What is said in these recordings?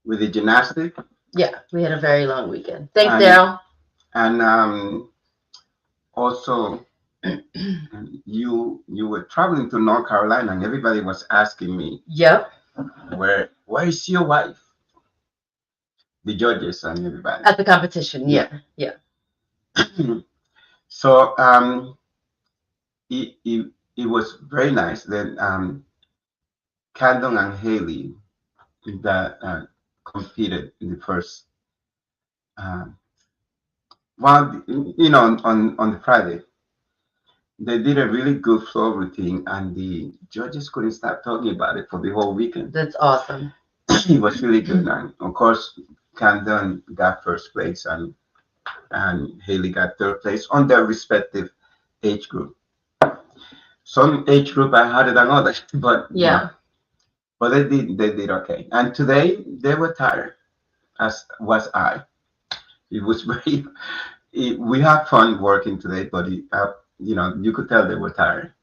With the gymnastic. Yeah, we had a very long weekend. Thanks, Daryl. And also, you were traveling to North Carolina, and everybody was asking me, yep, where is your wife? The judges and everybody at the competition. Yeah. So it was very nice. Then Candon and Haley that competed in the first on the Friday. They did a really good floor routine, and the judges couldn't stop talking about it for the whole weekend. That's awesome. It was really good, and of course, Camden got first place, and Haley got third place on their respective age group. Some age group are harder than others, but yeah, but they did okay. And today they were tired, as was I. It was very. We had fun working today, but you could tell they were tired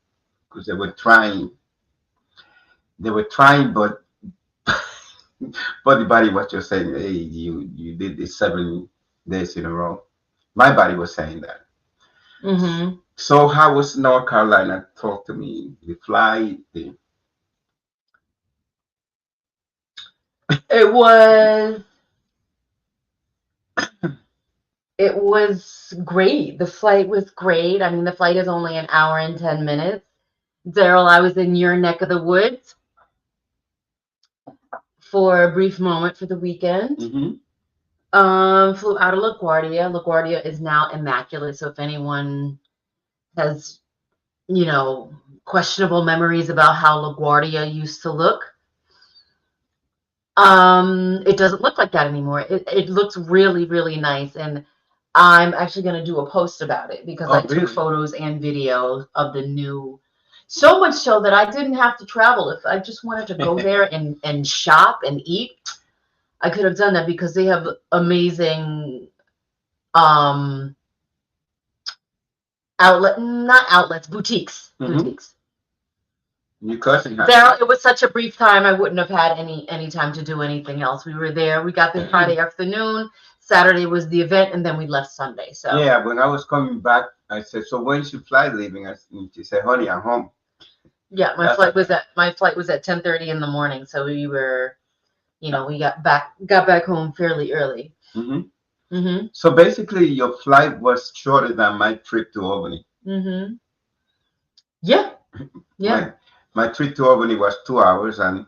because they were trying. They were trying, but but the body was just saying, "Hey, you did this 7 days in a row." My body was saying that. Mm-hmm. So how was North Carolina? Talk to me. The flight. It was. It was great. The flight was great. I mean, the flight is only an hour and 10 minutes. Daryl, I was in your neck of the woods for a brief moment for the weekend. Mm-hmm. Flew out of LaGuardia. LaGuardia is now immaculate. So if anyone has, questionable memories about how LaGuardia used to look, it doesn't look like that anymore. It looks really, really nice. And I'm actually going to do a post about it because I took photos and videos of the new, so much so that I didn't have to travel. If I just wanted to go there and shop and eat, I could have done that because they have amazing boutiques. Mm-hmm. Boutiques. Your cousin has there. It was such a brief time. I wouldn't have had any time to do anything else. We were there. We got there Friday afternoon. Saturday was the event, and then we left Sunday. So yeah, when I was coming back, I said, "So when's your flight leaving?" She said, "Honey, I'm home." Yeah, my flight was at 10:30 in the morning. So we were, we got back home fairly early. Mm-hmm. Mm-hmm. So basically, your flight was shorter than my trip to Albany. Mm-hmm. Yeah. Yeah. My trip to Albany was 2 hours, and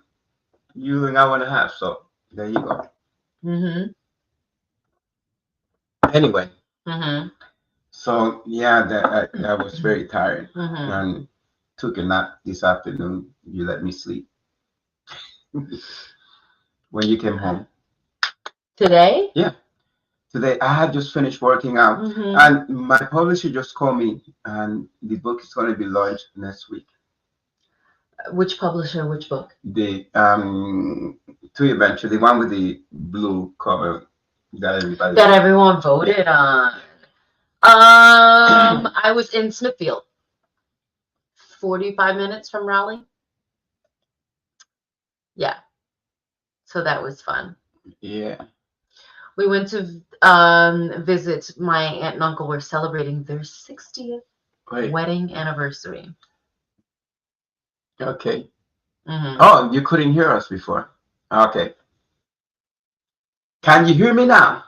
you an hour and a half. So there you go. Mm-hmm. Anyway. Mm-hmm. So yeah, that was very tired, mm-hmm. and took a nap this afternoon. You let me sleep. when you came home? Today? Yeah. Today I had just finished working out, and my publisher just called me, and the book is going to be launched next week. Which publisher? Which book? The to eventually the one with the blue cover that everyone voted on. I was in Smithfield, 45 minutes from Raleigh. Yeah, so that was fun. Yeah. We went to visit my aunt and uncle. Were celebrating their 60th wedding anniversary. Okay. Oh, you couldn't hear us before. Okay. Can you hear me now?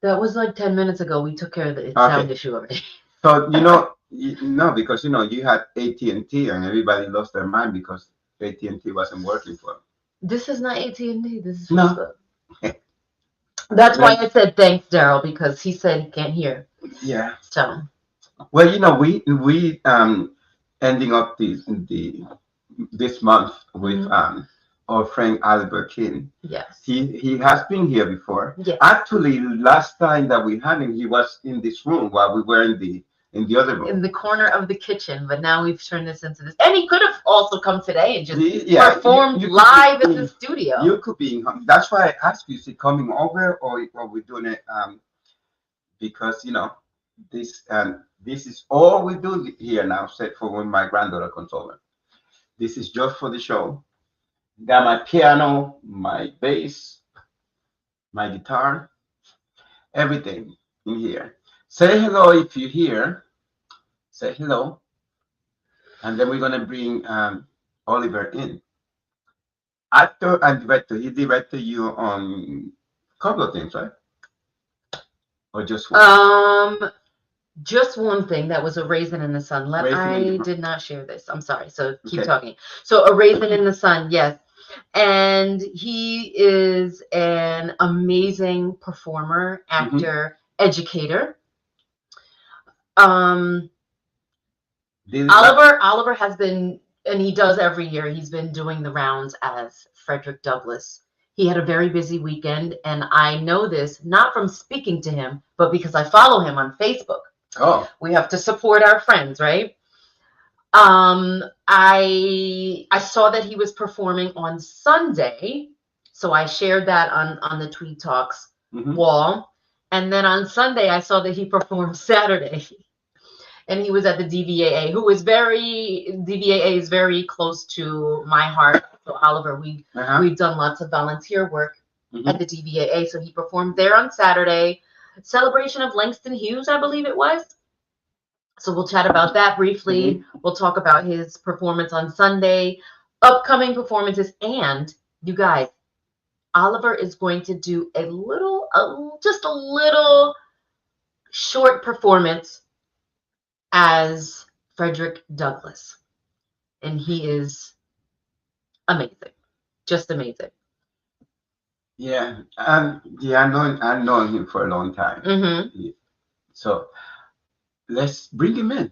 That was like 10 minutes ago. We took care of the sound issue already. So no, because you had AT&T and everybody lost their mind because AT&T wasn't working for them. This is not AT&T. This is Facebook. No. That's why I said thanks, Daryl, because he said he can't hear. Yeah. So. Well, we ending up this month with our friend Oliver King. Yes. He has been here before. Yes. Actually, last time that we had him, he was in this room while we were in the other room. In the corner of the kitchen, but now we've turned this into this. And he could have also come today and just performed live in the studio. You could be. That's why I asked you, is he coming over or we're doing it? Because this is all we do here now, except for when my granddaughter comes over. This is just for the show. Got my piano, my bass, my guitar, everything in here. Say hello if you're here. Say hello. And then we're going to bring Oliver in. Actor and director. He directed you on a couple of things, right? Or just one? Just one thing. That was A Raisin in the Sun. I did not share this. I'm sorry. So keep talking. So A Raisin in the Sun, yes. And he is an amazing performer, actor, educator. Oliver has been, and he does every year, he's been doing the rounds as Frederick Douglass. He had a very busy weekend, and I know this not from speaking to him, but because I follow him on Facebook. Oh. We have to support our friends, right? I saw that he was performing on Sunday, so I shared that on the Tweed Talks wall. And then on Sunday, I saw that he performed Saturday. And he was at the DVAA, DVAA is very close to my heart. So Oliver, we've done lots of volunteer work at the DVAA. So he performed there on Saturday. Celebration of Langston Hughes, I believe it was. So we'll chat about that briefly. We'll talk about his performance on Sunday, upcoming performances, and you guys, Oliver is going to do just a little short performance as Frederick Douglass. And he is amazing. Just amazing. Yeah. I've known him for a long time. So let's bring him in.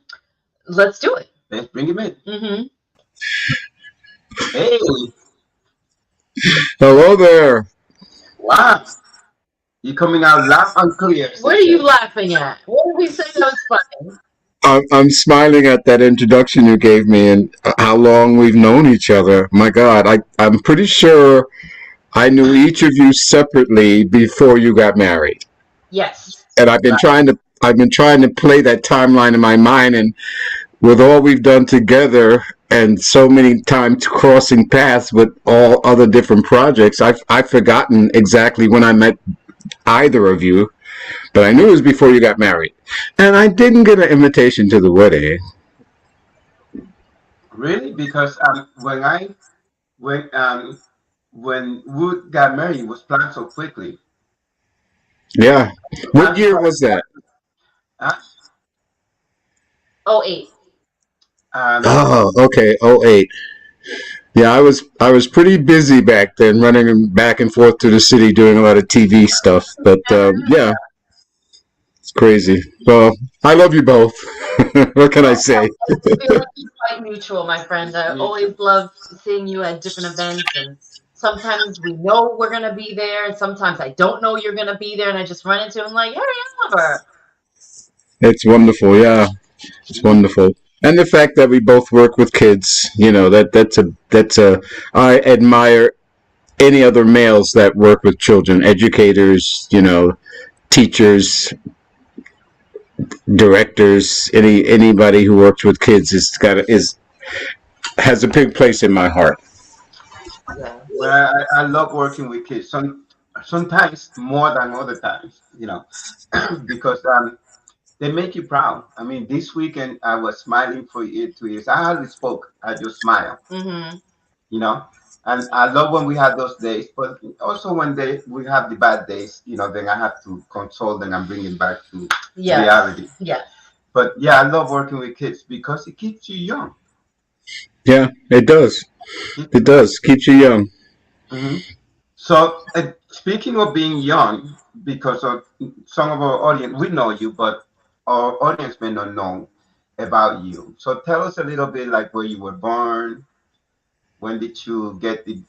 Let's do it. Let's bring him in. Hey. Hello there. Wow. You're coming out loud and clear. What are you laughing at? What did we say that was funny? I'm smiling at that introduction you gave me and how long we've known each other. My God, I'm pretty sure I knew each of you separately before you got married. Yes. And I've been trying to play that timeline in my mind, and with all we've done together and so many times crossing paths with all other different projects, I've forgotten exactly when I met either of you. But I knew it was before you got married. And I didn't get an invitation to the wedding. Really? Because when Wood got married, it was planned so quickly. Yeah. What year was that? 08. Okay, 08. Yeah, I was pretty busy back then, running back and forth to the city doing a lot of TV stuff. But yeah. It's crazy. Well, I love you both. What can I say? It's quite mutual, my friend. I always love seeing you at different events, and Sometimes we know we're going to be there, and sometimes I don't know you're going to be there, and I just run into him like, hey, Oliver. It's wonderful, yeah. It's wonderful. And the fact that we both work with kids, that's a I admire any other males that work with children, educators, teachers, directors, anybody who works with kids has a big place in my heart. Well, I love working with kids. Sometimes more than other times, because they make you proud. I mean, this weekend I was smiling for 2 years. I hardly spoke. I just smiled. And I love when we have those days, but also when we have the bad days, then I have to console them and bring it back to reality. Yeah. But yeah, I love working with kids because it keeps you young. Yeah, it does. It does. Keeps you young. Mm-hmm. So speaking of being young, because of some of our audience, we know you, but our audience may not know about you. So tell us a little bit like where you were born. When did you get the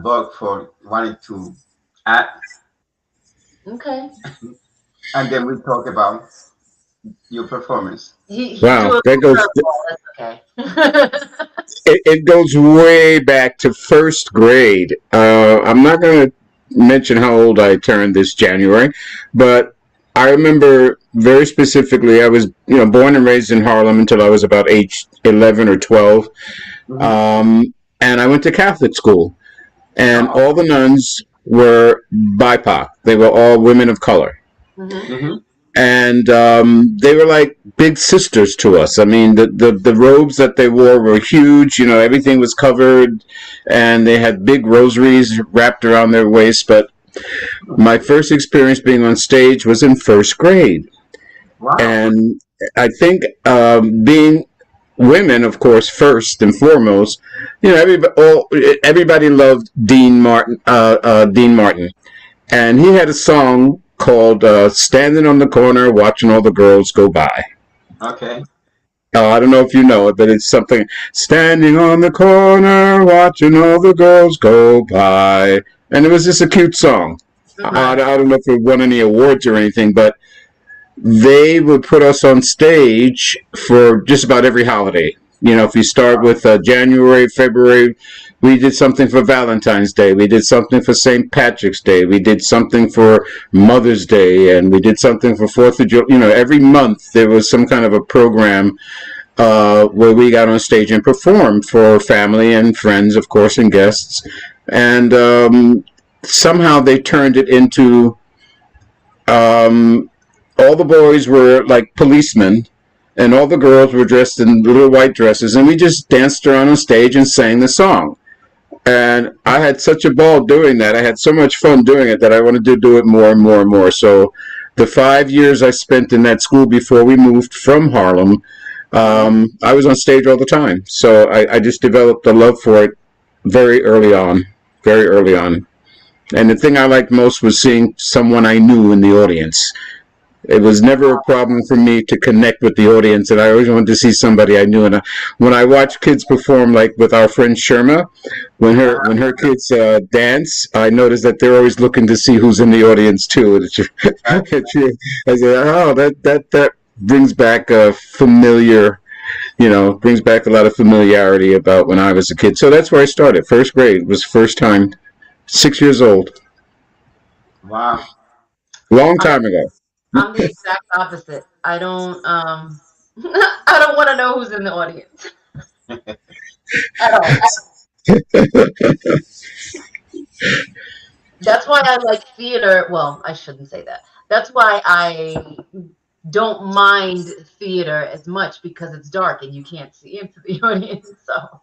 bug for wanting to act? Okay. And then we talk about your performance. Wow, that goes. That's okay. It goes way back to first grade. I'm not going to mention how old I turned this January, but I remember very specifically. I was, born and raised in Harlem until I was about age 11 or 12. Mm-hmm. And I went to Catholic school, and all the nuns were BIPOC. They were all women of color. Mm-hmm. Mm-hmm. And they were like big sisters to us. I mean, the robes that they wore were huge. Everything was covered, and they had big rosaries wrapped around their waist. But my first experience being on stage was in first grade. Wow. And I think being women, of course, first and foremost, everybody loved Dean Martin, and he had a song called "Standing on the Corner, Watching All the Girls Go By." Okay. I don't know if you know it, but it's something. Standing on the corner, watching all the girls go by, and it was just a cute song. Mm-hmm. I don't know if it won any awards or anything, but they would put us on stage for just about every holiday. If you start with January, February, we did something for Valentine's Day. We did something for St. Patrick's Day. We did something for Mother's Day, and we did something for 4th of July. Every month there was some kind of a program where we got on stage and performed for family and friends, of course, and guests. And somehow they turned it into all the boys were like policemen, and all the girls were dressed in little white dresses, and we just danced around on stage and sang the song. And I had such a ball doing that. I had so much fun doing it that I wanted to do it more and more and more. So the 5 years I spent in that school before we moved from Harlem, I was on stage all the time. So I just developed a love for it very early on. And the thing I liked most was seeing someone I knew in the audience. It was never a problem for me to connect with the audience, and I always wanted to see somebody I knew. And when I watch kids perform, like with our friend Sherma, when her kids dance, I notice that they're always looking to see who's in the audience too. I said, oh, that brings back a familiar, brings back a lot of familiarity about when I was a kid. So that's where I started. First grade was first time, 6 years old. Wow. Long time ago. I'm the exact opposite. I don't I don't want to know who's in the audience. At all. That's why I like theater. Well, I shouldn't say that. That's why I don't mind theater as much, because it's dark and you can't see into the audience. So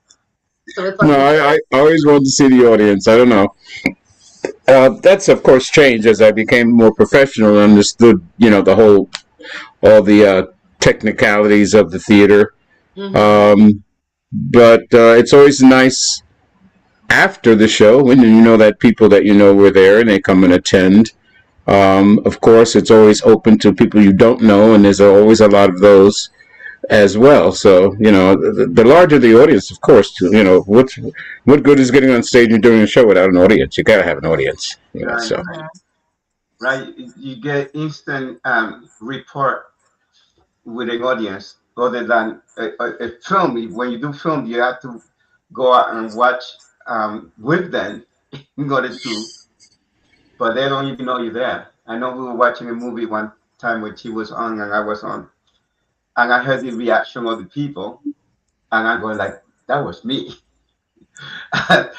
it's like, no, I always wanted to see the audience. I don't know. That's of course changed as I became more professional and understood, all the technicalities of the theater. Mm-hmm. But it's always nice after the show when you know that people that were there and they come and attend. Of course, it's always open to people you don't know, and there's always a lot of those. as well. So, the larger the audience, of course, what good is getting on stage and doing a show without an audience? You got to have an audience, Right, so. right. You get instant report with an audience other than a film. When you do film, you have to go out and watch with them in order to, but they don't even know you're there. I know we were watching a movie one time when she was on and I was on, and I heard the reaction of the people, and I go like, that was me. And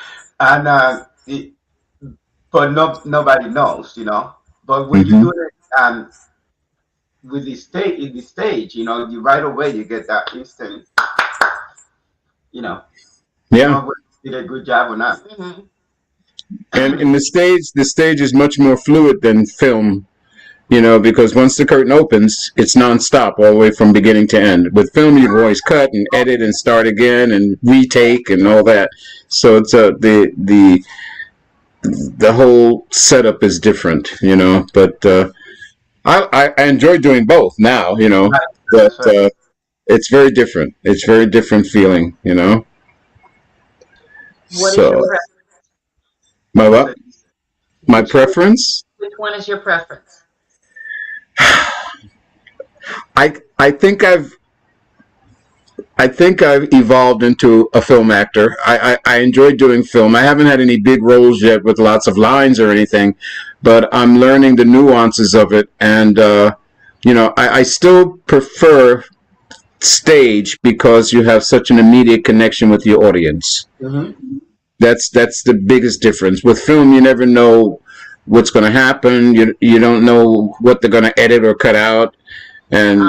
but nobody knows, But when you do it with the stage, you right away you get that instant, Yeah. Did a good job or not. Mm-hmm. And in the stage is much more fluid than film, because once the curtain opens, it's nonstop all the way from beginning to end. With film, you can always cut and edit and start again and retake and all that. So it's the whole setup is different, But I enjoy doing both now, But it's very different. It's very different feeling, What is your preference? My what? My preference? Which one is your preference? I think I've evolved into a film actor. I enjoy doing film. I haven't had any big roles yet with lots of lines or anything, but I'm learning the nuances of it. And I still prefer stage because you have such an immediate connection with your audience. Mm-hmm. That's the biggest difference. With film, you never know what's going to happen. You don't know what they're going to edit or cut out. And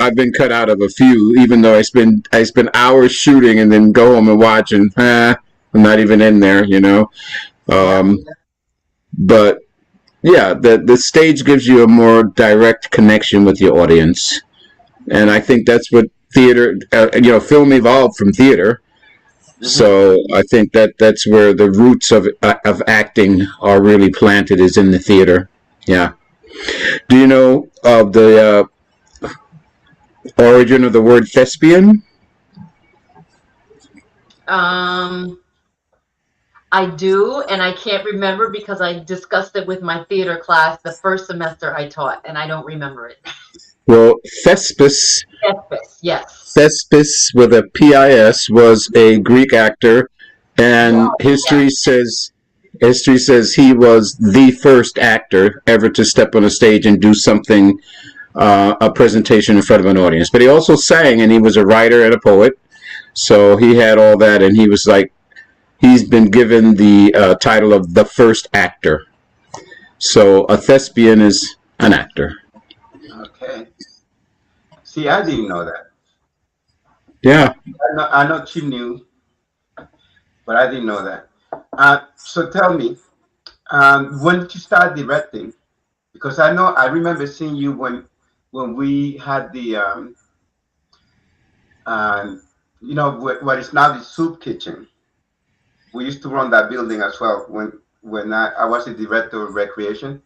I've been cut out of a few, even though I spend hours shooting and then go home and watch, and I'm not even in there, But yeah, the stage gives you a more direct connection with your audience, and I think that's what theater, film evolved from theater. So I think that's where the roots of acting are really planted, is in the theater. Yeah. Do you know of the origin of the word thespian? I do, and I can't remember because I discussed it with my theater class the first semester I taught, and I don't remember it. Well, Thespis. Thespis, yes. Thespis with a P-I-S was a Greek actor, and history says he was the first actor ever to step on a stage and do something, a presentation in front of an audience. But he also sang, and he was a writer and a poet, so he had all that, and he was like, he's been given the title of the first actor. So a thespian is an actor. Okay. See, I didn't know that. Yeah. I know she knew, but I didn't know that. So tell me, when did you start directing? Because I remember seeing you when we had the, what is now the soup kitchen. We used to run that building as well when I was the director of recreation,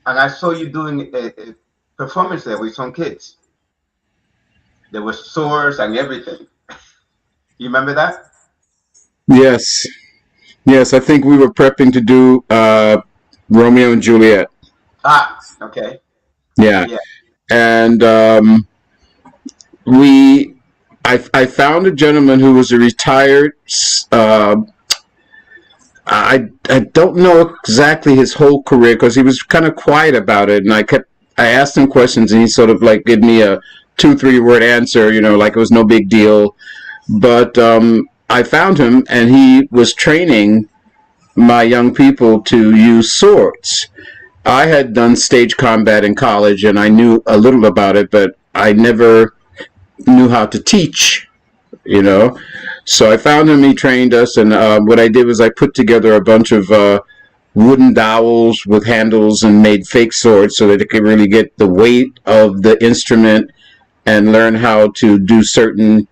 and I saw you doing a performance there with some kids. There was swords and everything. You remember that? Yes. I think we were prepping to do Romeo and Juliet. Okay. Yeah. And I found a gentleman who was a retired. I don't know exactly his whole career because he was kind of quiet about it, and I asked him questions, and he sort of like gave me a 2-3 word answer, like it was no big deal. But I found him, and he was training my young people to use swords. I had done stage combat in college, and I knew a little about it, but I never knew how to teach, So I found him, he trained us, and what I did was I put together a bunch of wooden dowels with handles and made fake swords so that it could really get the weight of the instrument and learn how to do certain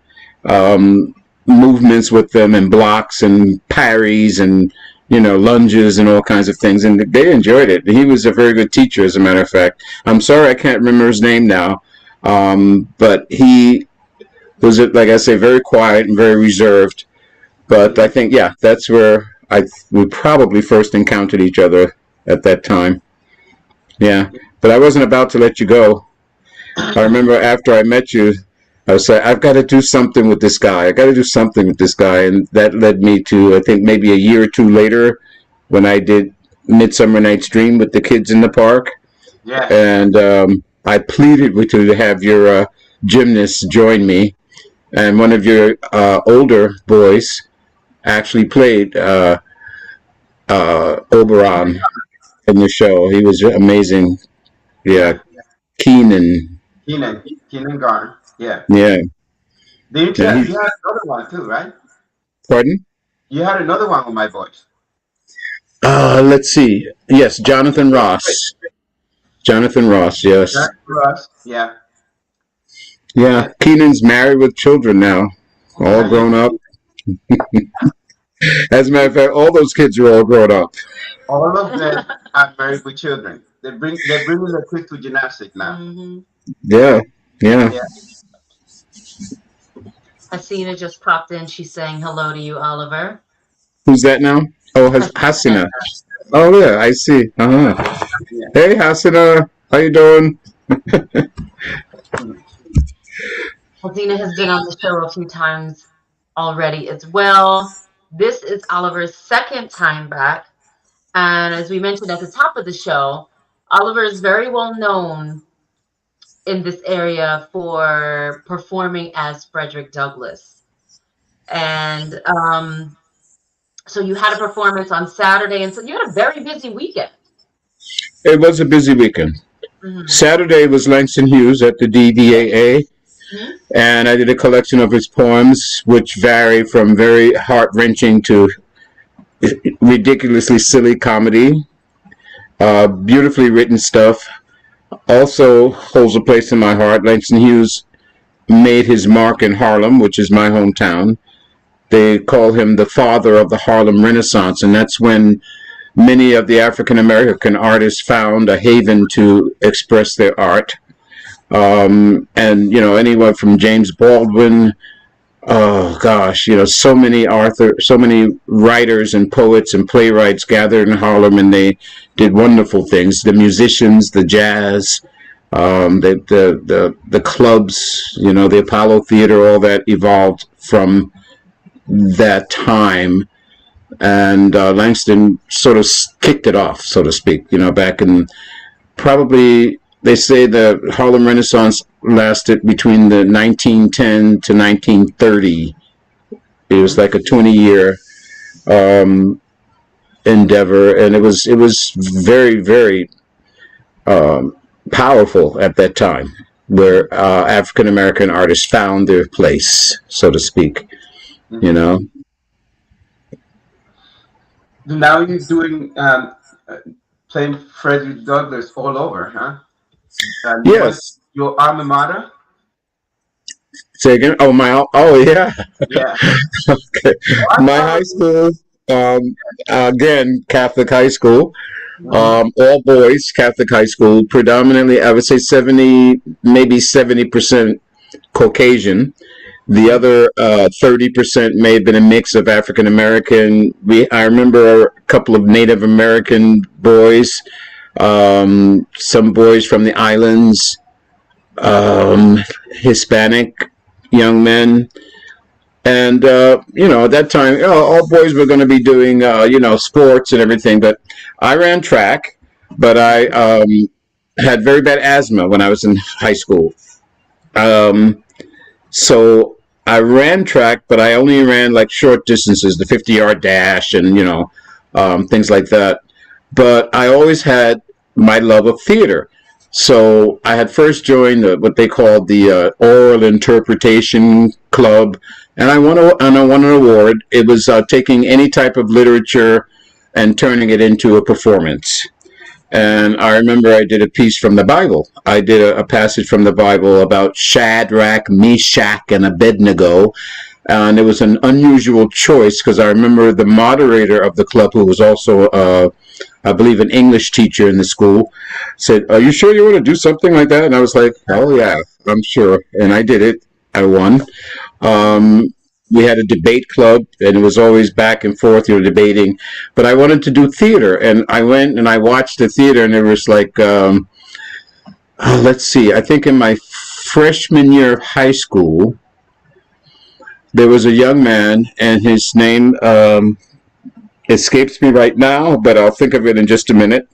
movements with them, and blocks and parries and lunges and all kinds of things, and they enjoyed it. He was a very good teacher, as a matter of fact. I'm sorry I can't remember his name now, But he was, like I say, very quiet and very reserved. But I think, yeah, that's where we probably first encountered each other at that time. Yeah, but I wasn't about to let you go. I remember after I met you, I was like, I've got to do something with this guy. I got to do something with this guy. And that led me to, I think, maybe a year or two later when I did Midsummer Night's Dream with the kids in the park. Yeah. And I pleaded with you to have your gymnasts join me. And one of your older boys actually played Oberon in the show. He was amazing. Yeah. Keenan Garner. Yeah. Yeah. You had another one too, right? Pardon? You had another one with my voice. Let's see. Yes, Jonathan Ross. Jonathan Ross, yes. Jonathan Ross, yeah. Yeah, Keenan's married with children now, all grown up. As a matter of fact, all those kids are all grown up. All of them are married with children. They're bringing their kids to gymnastics now. Mm-hmm. Yeah. Hasina just popped in. She's saying hello to you, Oliver. Who's that now? Oh, Hasina. Oh, yeah, I see. Uh-huh. Yeah. Hey, Hasina. How you doing? Hasina has been on the show a few times already as well. This is Oliver's second time back. And as we mentioned at the top of the show, Oliver is very well known in this area for performing as Frederick Douglass. And so you had a performance on Saturday, and so you had a very busy weekend. It was a busy weekend. Mm-hmm. Saturday was Langston Hughes at the DDAA, mm-hmm. and I did a collection of his poems, which vary from very heart-wrenching to ridiculously silly comedy. Beautifully written stuff. Also holds a place in my heart. Langston Hughes made his mark in Harlem, which is my hometown. They call him the father of the Harlem Renaissance, and that's when many of the African American artists found a haven to express their art. And anyone from James Baldwin, so many writers and poets and playwrights gathered in Harlem, and they did wonderful things. The musicians, the jazz, the clubs, the Apollo Theater, all that evolved from that time. And Langston sort of kicked it off, so to speak, back in probably, they say the Harlem Renaissance lasted between the 1910 to 1930. It was like a 20-year endeavor, and it was very, very powerful at that time, where African American artists found their place, so to speak. Now you're doing playing Frederick Douglass all over, huh? Yes. Your alma mater? Say again? Oh, yeah. Yeah. Okay. My high school, again, Catholic high school, all boys, Catholic high school, predominantly, I would say 70% Caucasian. The other 30% may have been a mix of African American. I remember a couple of Native American boys, some boys from the islands, Hispanic young men. And, at that time, all boys were going to be doing, sports and everything. But I ran track, but I had very bad asthma when I was in high school. So I ran track, but I only ran like short distances, the 50-yard dash and, things like that. But I always had my love of theater. So I had first joined what they called the Oral Interpretation Club, and I won an award. It was taking any type of literature and turning it into a performance. And I remember I did a piece from the Bible. I did a passage from the Bible about Shadrach, Meshach, and Abednego. And it was an unusual choice because I remember the moderator of the club, who was also I believe an English teacher in the school, said, "Are you sure you want to do something like that?" And I was like, "Oh yeah, I'm sure." And I did it. I won. Um, we had a debate club, and it was always back and forth. You were debating, but I wanted to do theater, and I went and I watched the theater, and there was like, let's see, I think in my freshman year of high school, there was a young man, and his name escapes me right now, but I'll think of it in just a minute,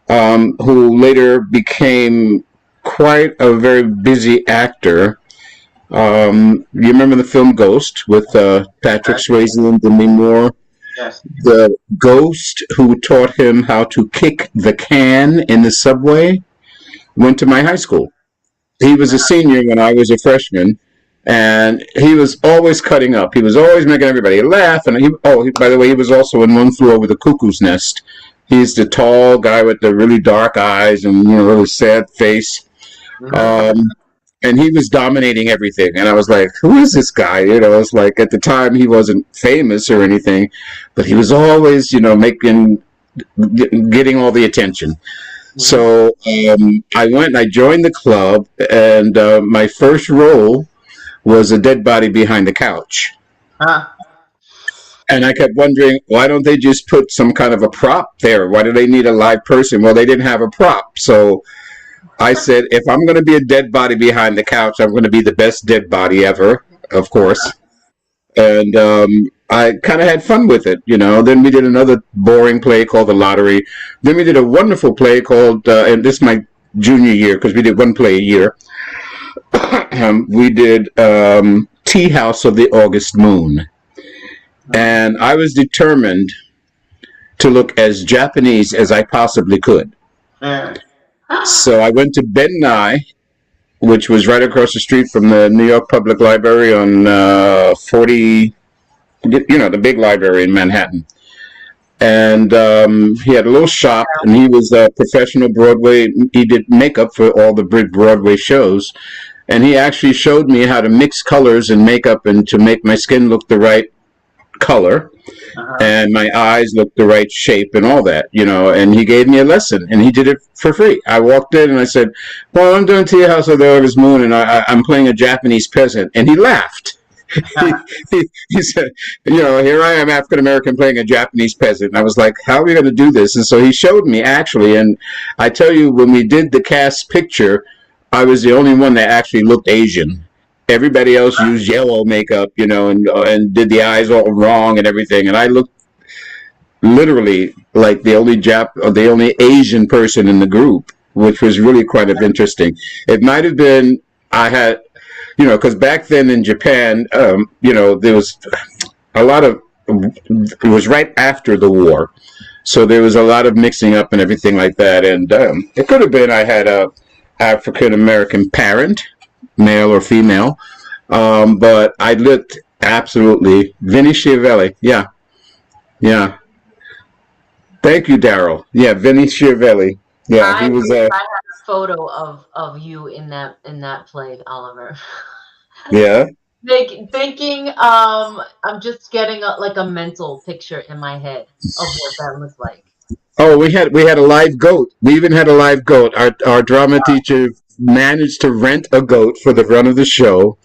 who later became quite a very busy actor. You remember the film Ghost with Patrick Swayze and Demi Moore? Yes. The ghost who taught him how to kick the can in the subway went to my high school. He was a senior when I was a freshman, and he was always cutting up. He was always making everybody laugh. And by the way, he was also in One Flew Over the Cuckoo's Nest. He's the tall guy with the really dark eyes and really sad face. And he was dominating everything. And I was like, who is this guy? It's like at the time he wasn't famous or anything, but he was always, getting all the attention. So I went and I joined the club, and my first role was a dead body behind the couch. And I kept wondering, why don't they just put some kind of a prop there? Why do they need a live person? Well, they didn't have a prop. So I said, if I'm going to be a dead body behind the couch, I'm going to be the best dead body ever, of course. And I kind of had fun with it, Then we did another boring play called The Lottery. Then we did a wonderful play called, and this is my junior year, because we did one play a year. We did Tea House of the August Moon. And I was determined to look as Japanese as I possibly could. So I went to Ben Nye, which was right across the street from the New York Public Library on 40, the big library in Manhattan. And he had a little shop, and he was a professional Broadway. He did makeup for all the big Broadway shows. And he actually showed me how to mix colors and makeup and to make my skin look the right color and my eyes look the right shape and all that, and he gave me a lesson, and he did it for free. I walked in and I said, well, I'm doing Tea House of the August Moon, and I'm playing a Japanese peasant. And he laughed. he said, here I am, African American, playing a Japanese peasant. And I was like, how are we going to do this? And so he showed me actually, and I tell you, when we did the cast picture, I was the only one that actually looked Asian. Everybody else used yellow makeup, and did the eyes all wrong and everything. And I looked literally like the only Asian person in the group, which was really quite interesting. It might have been, I had, because back then in Japan, there was a lot of, it was right after the war. So there was a lot of mixing up and everything like that. And it could have been I had a African-American parent, male or female, but I looked absolutely Vinny Schiavelli. Yeah. Thank you, Daryl. Yeah, Vinny Schiavelli. Yeah, he was. I have a photo of you in that play, Oliver. Yeah. Thinking, I'm just getting a mental picture in my head of what that was like. Oh, we had a live goat. We even had a live goat. Our drama teacher managed to rent a goat for the run of the show,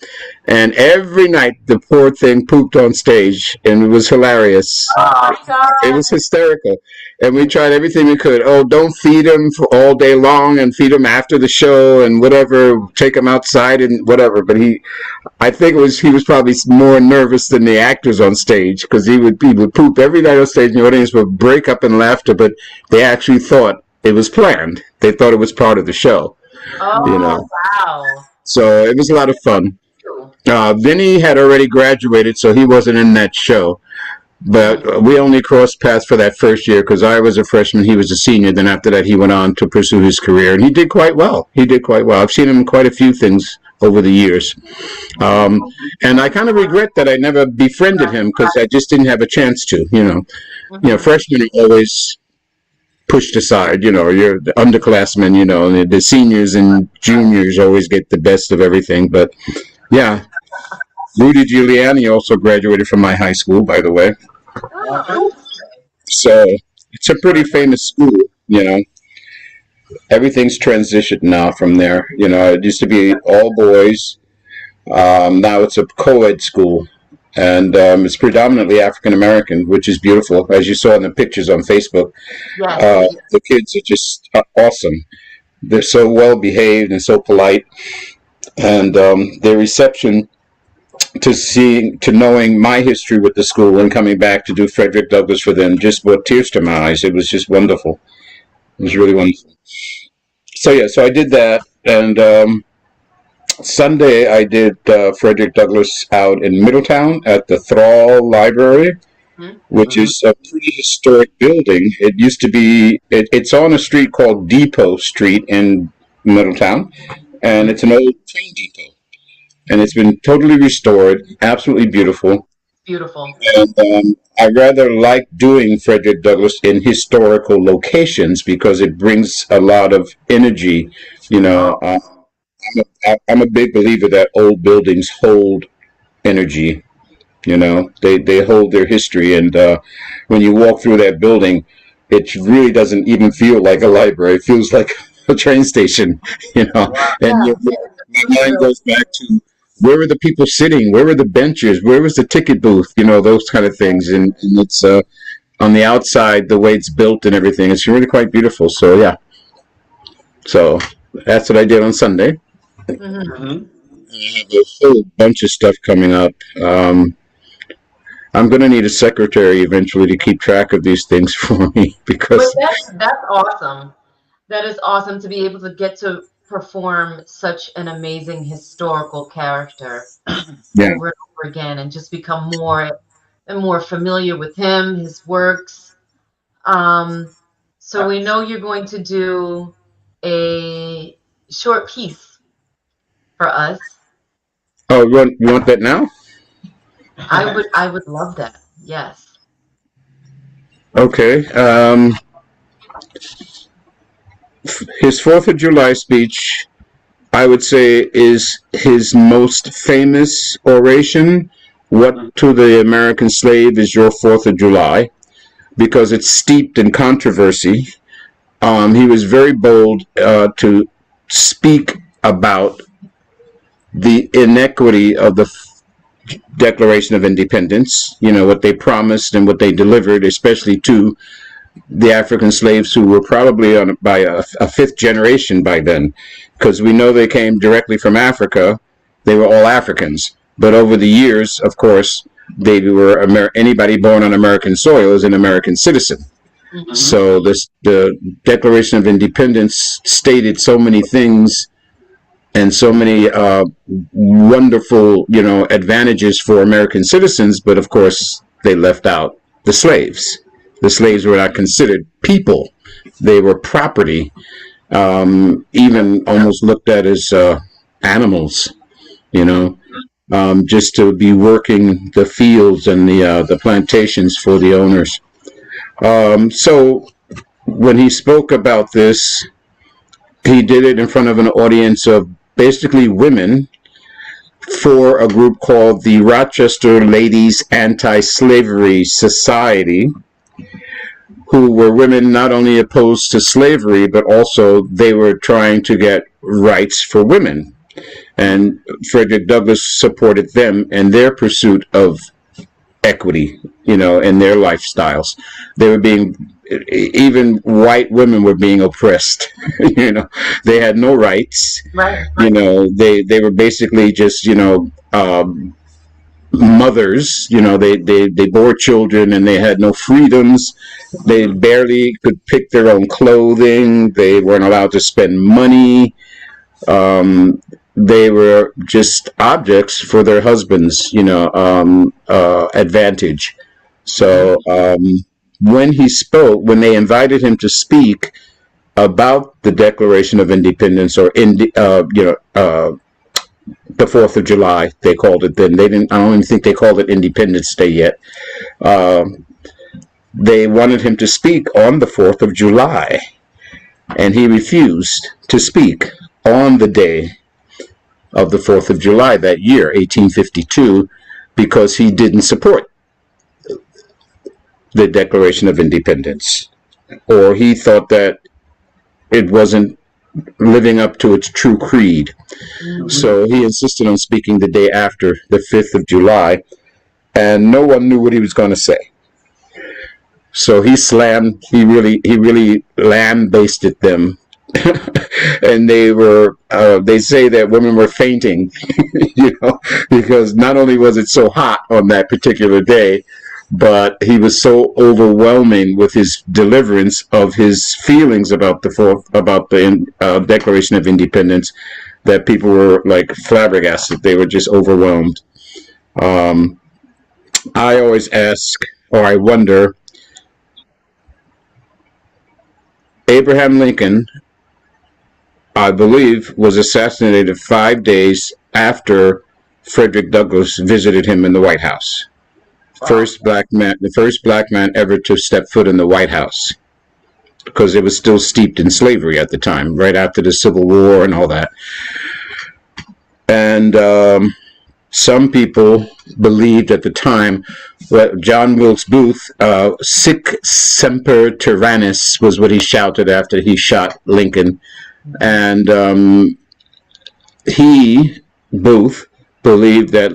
and every night the poor thing pooped on stage, and it was hilarious. It was hysterical, and we tried everything we could. Oh, don't feed him for all day long, and feed him after the show, and whatever. Take him outside and whatever. But I think he was probably more nervous than the actors on stage, because he would poop every night on stage, and the audience would break up in laughter. But they actually thought it was planned. They thought it was part of the show. Oh, wow. So it was a lot of fun. Vinny had already graduated, so he wasn't in that show. But we only crossed paths for that first year because I was a freshman, he was a senior. Then after that, he went on to pursue his career, and he did quite well. I've seen him in quite a few things over the years. And I kind of regret that I never befriended him because I just didn't have a chance to, Freshmen are always pushed aside, you're the underclassmen, and the seniors and juniors always get the best of everything. But yeah, Rudy Giuliani also graduated from my high school, by the way. So It's a pretty famous school, you know. Everything's transitioned now from there. You know, it used to be all boys. Now it's a co-ed school, and it's predominantly African American, which is beautiful, as you saw in the pictures on Facebook. Yes. The kids are just awesome. They're so well behaved and so polite, and their reception to knowing my history with the school and coming back to do Frederick Douglass for them just brought tears to my eyes. It was just wonderful. It was really wonderful. So yeah, so I did that, and Sunday I did Frederick Douglass out in Middletown at the Thrall Library, which is a pretty historic building. It used to be, it's on a street called Depot Street in Middletown, and it's an old train depot. And it's been totally restored, absolutely beautiful. Beautiful. And I rather like doing Frederick Douglass in historical locations because it brings a lot of energy. You know, I'm a big believer that old buildings hold energy. You know, they hold their history, and when you walk through that building, it really doesn't even feel like a library. It feels like a train station. You know, and my mind goes back to, where were the people sitting? Where were the benches? Where was the ticket booth? You know, those kind of things. And it's on the outside, the way it's built and everything, it's really quite beautiful. So, yeah. So that's what I did on Sunday. Mm-hmm. I have a whole bunch of stuff coming up. I'm going to need a secretary eventually to keep track of these things for me, because that's awesome. That is awesome to be able to get to perform such an amazing historical character over and over again, and just become more and more familiar with him, his works. So we know you're going to do a short piece for us. Oh, you want that now? I would love that. Yes. Okay. His 4th of July speech, I would say, is his most famous oration. What to the American slave is your 4th of July? Because it's steeped in controversy. He was very bold to speak about the inequity of the Declaration of Independence, you know, what they promised and what they delivered, especially to the African slaves who were probably by a 5th generation by then, because we know they came directly from Africa. They were all Africans. But over the years, of course, they were anybody born on American soil is an American citizen. Mm-hmm. So the Declaration of Independence stated so many things and so many wonderful, you know, advantages for American citizens. But of course, they left out the slaves. The slaves were not considered people. They were property, even almost looked at as animals, you know, just to be working the fields and the plantations for the owners. So when he spoke about this, he did it in front of an audience of basically women for a group called the Rochester Ladies Anti-Slavery Society, who were women not only opposed to slavery, but also they were trying to get rights for women. And Frederick Douglass supported them in their pursuit of equity, you know, in their lifestyles. They were even white women were being oppressed. You know, they had no rights. Right. You know, they were basically just, you know, mothers. You know, they bore children and they had no freedoms. They barely could pick their own clothing. They weren't allowed to spend money. They were just objects for their husbands, you know, advantage. So when when they invited him to speak about the Declaration of Independence, or the 4th of July, they called it then. I don't even think they called it Independence Day yet. They wanted him to speak on the 4th of July, and he refused to speak on the day of the 4th of July that year, 1852, because he didn't support the Declaration of Independence. or he thought that it wasn't living up to its true creed. Mm-hmm. So he insisted on speaking the day after, the 5th of July, and no one knew what he was going to say. So he really lambasted them. And they say that women were fainting, because not only was it so hot on that particular day, but he was so overwhelming with his deliverance of his feelings about the Declaration of Independence that people were like flabbergasted. They were just overwhelmed. I always ask, or I wonder, Abraham Lincoln, I believe, was assassinated 5 days after Frederick Douglass visited him in the White House. Wow. The first black man ever to step foot in the White House, because it was still steeped in slavery at the time, right after the Civil War and all that. And some people believed at the time that John Wilkes Booth, sic semper tyrannis, was what he shouted after he shot Lincoln. And Booth, believed that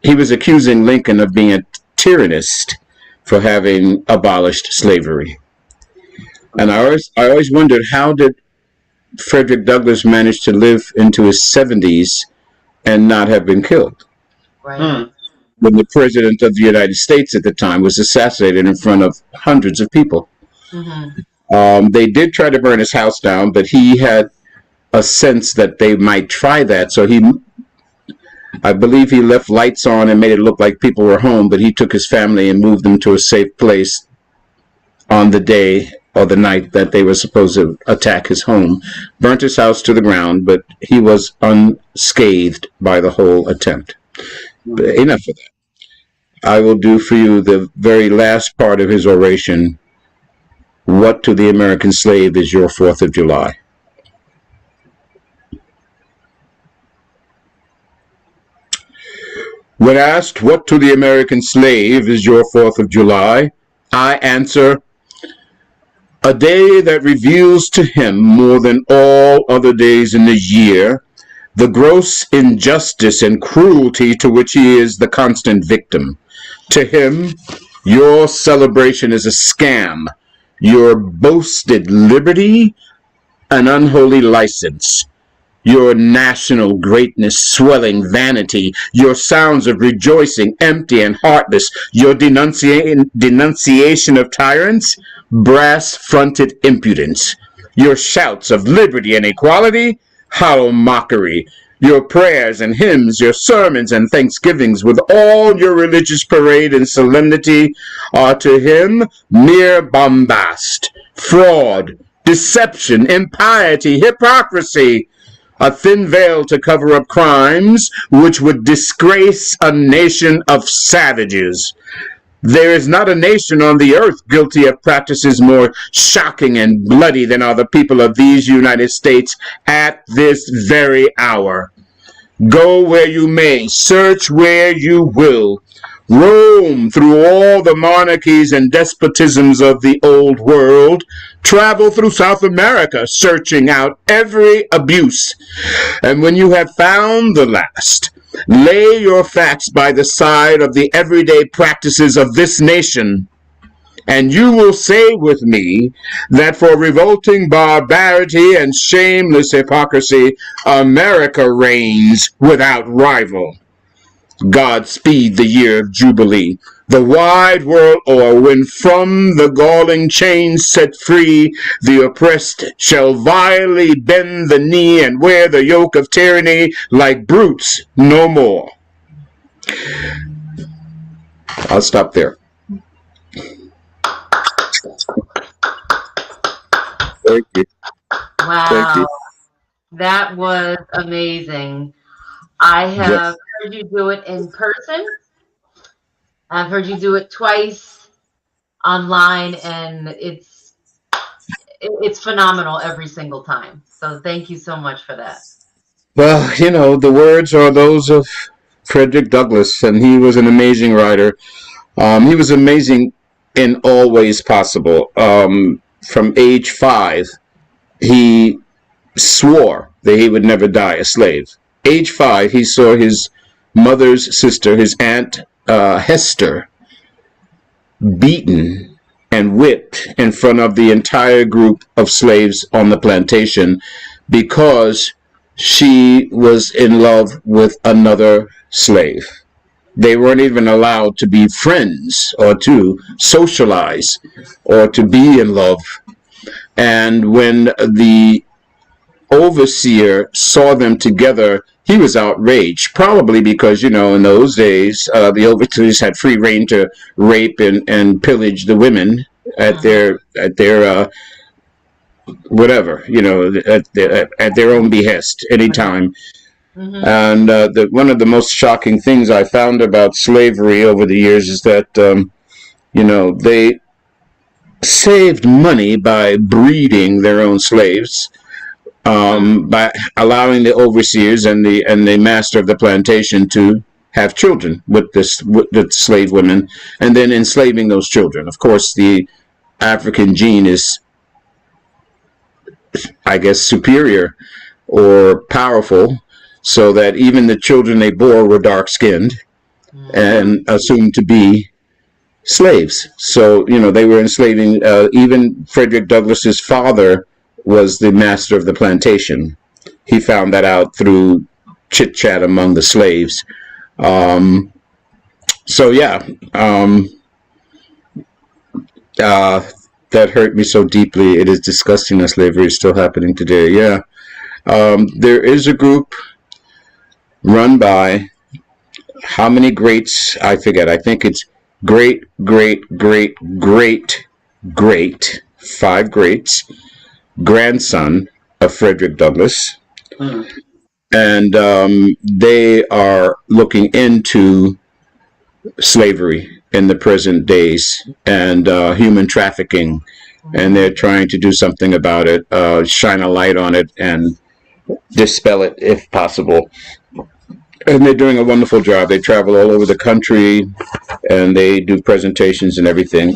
he was accusing Lincoln of being a tyrannist for having abolished slavery. And I always wondered, how did Frederick Douglass manage to live into his 70s and not have been killed? Right. When the president of the United States at the time was assassinated in front of hundreds of people. Mm-hmm. They did try to burn his house down, but he had a sense that they might try that. So I believe he left lights on and made it look like people were home, but he took his family and moved them to a safe place on the day or the night that they were supposed to attack his home. Burnt his house to the ground, but he was unscathed by the whole attempt. But enough of that. I will do for you the very last part of his oration. What to the American slave is your 4th of July? When asked what to the American slave is your 4th of July, I answer, a day that reveals to him more than all other days in the year the gross injustice and cruelty to which he is the constant victim. To him, your celebration is a scam, your boasted liberty an unholy license, your national greatness swelling vanity, your sounds of rejoicing empty and heartless, your denunciation of tyrants, brass-fronted impudence, your shouts of liberty and equality, hollow mockery, your prayers and hymns, your sermons and thanksgivings, with all your religious parade and solemnity, are to him mere bombast, fraud, deception, impiety, hypocrisy, a thin veil to cover up crimes which would disgrace a nation of savages. There is not a nation on the earth guilty of practices more shocking and bloody than are the people of these United States at this very hour. Go where you may, search where you will, roam through all the monarchies and despotisms of the old world, travel through South America, searching out every abuse, and when you have found the last, lay your facts by the side of the everyday practices of this nation, and you will say with me that for revolting barbarity and shameless hypocrisy, America reigns without rival. God speed the year of Jubilee, the wide world o'er, when from the galling chains set free, the oppressed shall vilely bend the knee and wear the yoke of tyranny like brutes no more. I'll stop there. Thank you. Wow. Thank you. That was amazing. I have heard you do it in person. I've heard you do it twice online, and it's phenomenal every single time. So thank you so much for that. Well, you know, the words are those of Frederick Douglass, and he was an amazing writer. He was amazing in all ways possible. From age 5, he swore that he would never die a slave. Age 5, he saw his mother's sister, his aunt Hester, beaten and whipped in front of the entire group of slaves on the plantation because she was in love with another slave. They weren't even allowed to be friends or to socialize or to be in love. And when the overseer saw them together, he was outraged, probably because, in those days, the overseers had free reign to rape and pillage the women at their whatever, at their own behest anytime. Mm-hmm. And one of the most shocking things I found about slavery over the years is that, they saved money by breeding their own slaves, by allowing the overseers and the master of the plantation to have children with the slave women, and then enslaving those children. Of course, the African gene is, I guess, superior or powerful, so that even the children they bore were dark-skinned and assumed to be slaves. So, they were enslaving, even Frederick Douglass's father was the master of the plantation. He found that out through chit-chat among the slaves. That hurt me so deeply. It is disgusting that slavery is still happening today. Yeah. There is a group run by how many greats? I forget. I think it's great, 5 greats, grandson of Frederick Douglass. And they are looking into slavery in the present days and human trafficking, and they're trying to do something about it, shine a light on it and dispel it if possible. And they're doing a wonderful job. They travel all over the country and they do presentations and everything.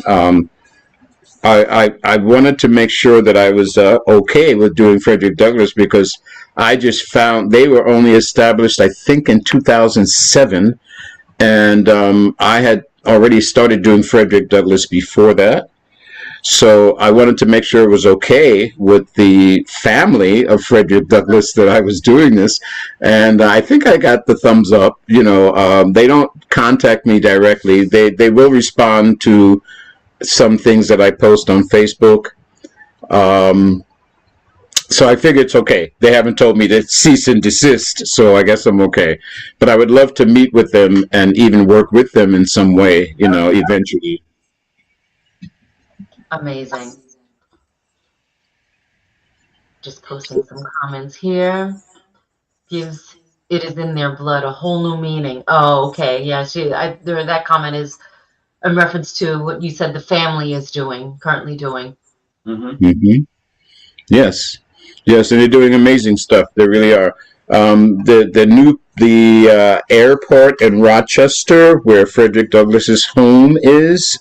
I wanted to make sure that I was okay with doing Frederick Douglass, because I just found they were only established, I think, in 2007. And I had already started doing Frederick Douglass before that. So I wanted to make sure it was okay with the family of Frederick Douglass that I was doing this. And I think I got the thumbs up. They don't contact me directly. They will respond to some things that I post on Facebook. So I figure it's okay. They haven't told me to cease and desist, so I guess I'm okay. But I would love to meet with them and even work with them in some way, eventually. Amazing. Just posting some comments here. Gives "it is in their blood" a whole new meaning. Oh, okay. Yeah, that comment is in reference to what you said the family is currently doing. Mm-hmm. Mm-hmm. Yes, and they're doing amazing stuff. They really are. The airport in Rochester, where Frederick Douglass's home is,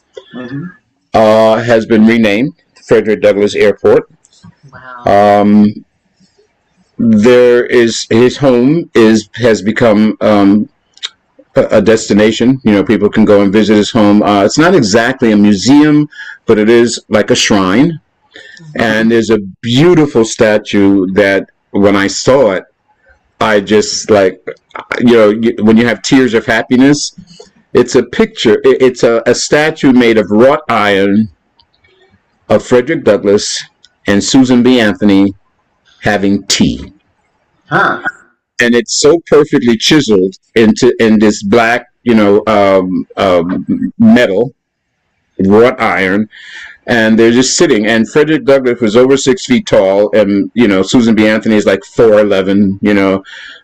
has been renamed Frederick Douglass Airport. Wow. His home has become a destination. People can go and visit his home. It's not exactly a museum, but it is like a shrine. And there's a beautiful statue that when I saw it, I just when you have tears of happiness, it's a picture. It's a statue made of wrought iron of Frederick Douglass and Susan B. Anthony having tea. Huh. And it's so perfectly chiseled in this black, metal, wrought iron. And they're just sitting. And Frederick Douglass was over 6 feet tall, and Susan B. Anthony is like 4'11".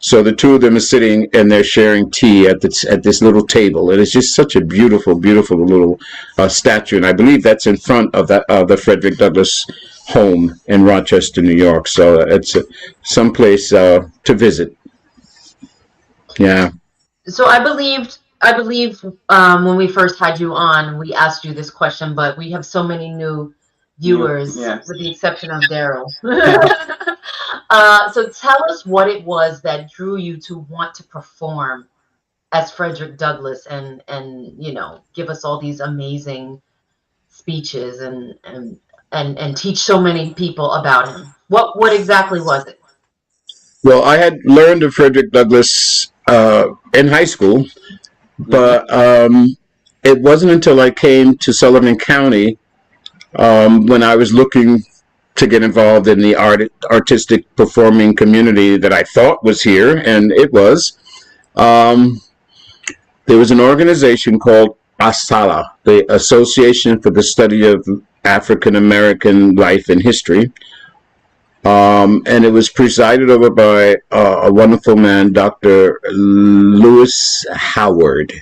So the two of them are sitting and they're sharing tea at this little table. It is just such a beautiful, beautiful little statue. And I believe that's in front of the Frederick Douglass home in Rochester, New York. So it's someplace to visit. Yeah. So I believed I believe when we first had you on, we asked you this question, but we have so many new viewers, Yes. with the exception of Daryl. So tell us what it was that drew you to want to perform as Frederick Douglass, and give us all these amazing speeches and teach so many people about him. What exactly was it? Well, I had learned of Frederick Douglass in high school, but it wasn't until I came to Sullivan County when I was looking to get involved in the artistic performing community that I thought was here, and it was. There was an organization called ASALA, the Association for the Study of African American Life and History. And it was presided over by a wonderful man, Dr. Lewis Howard,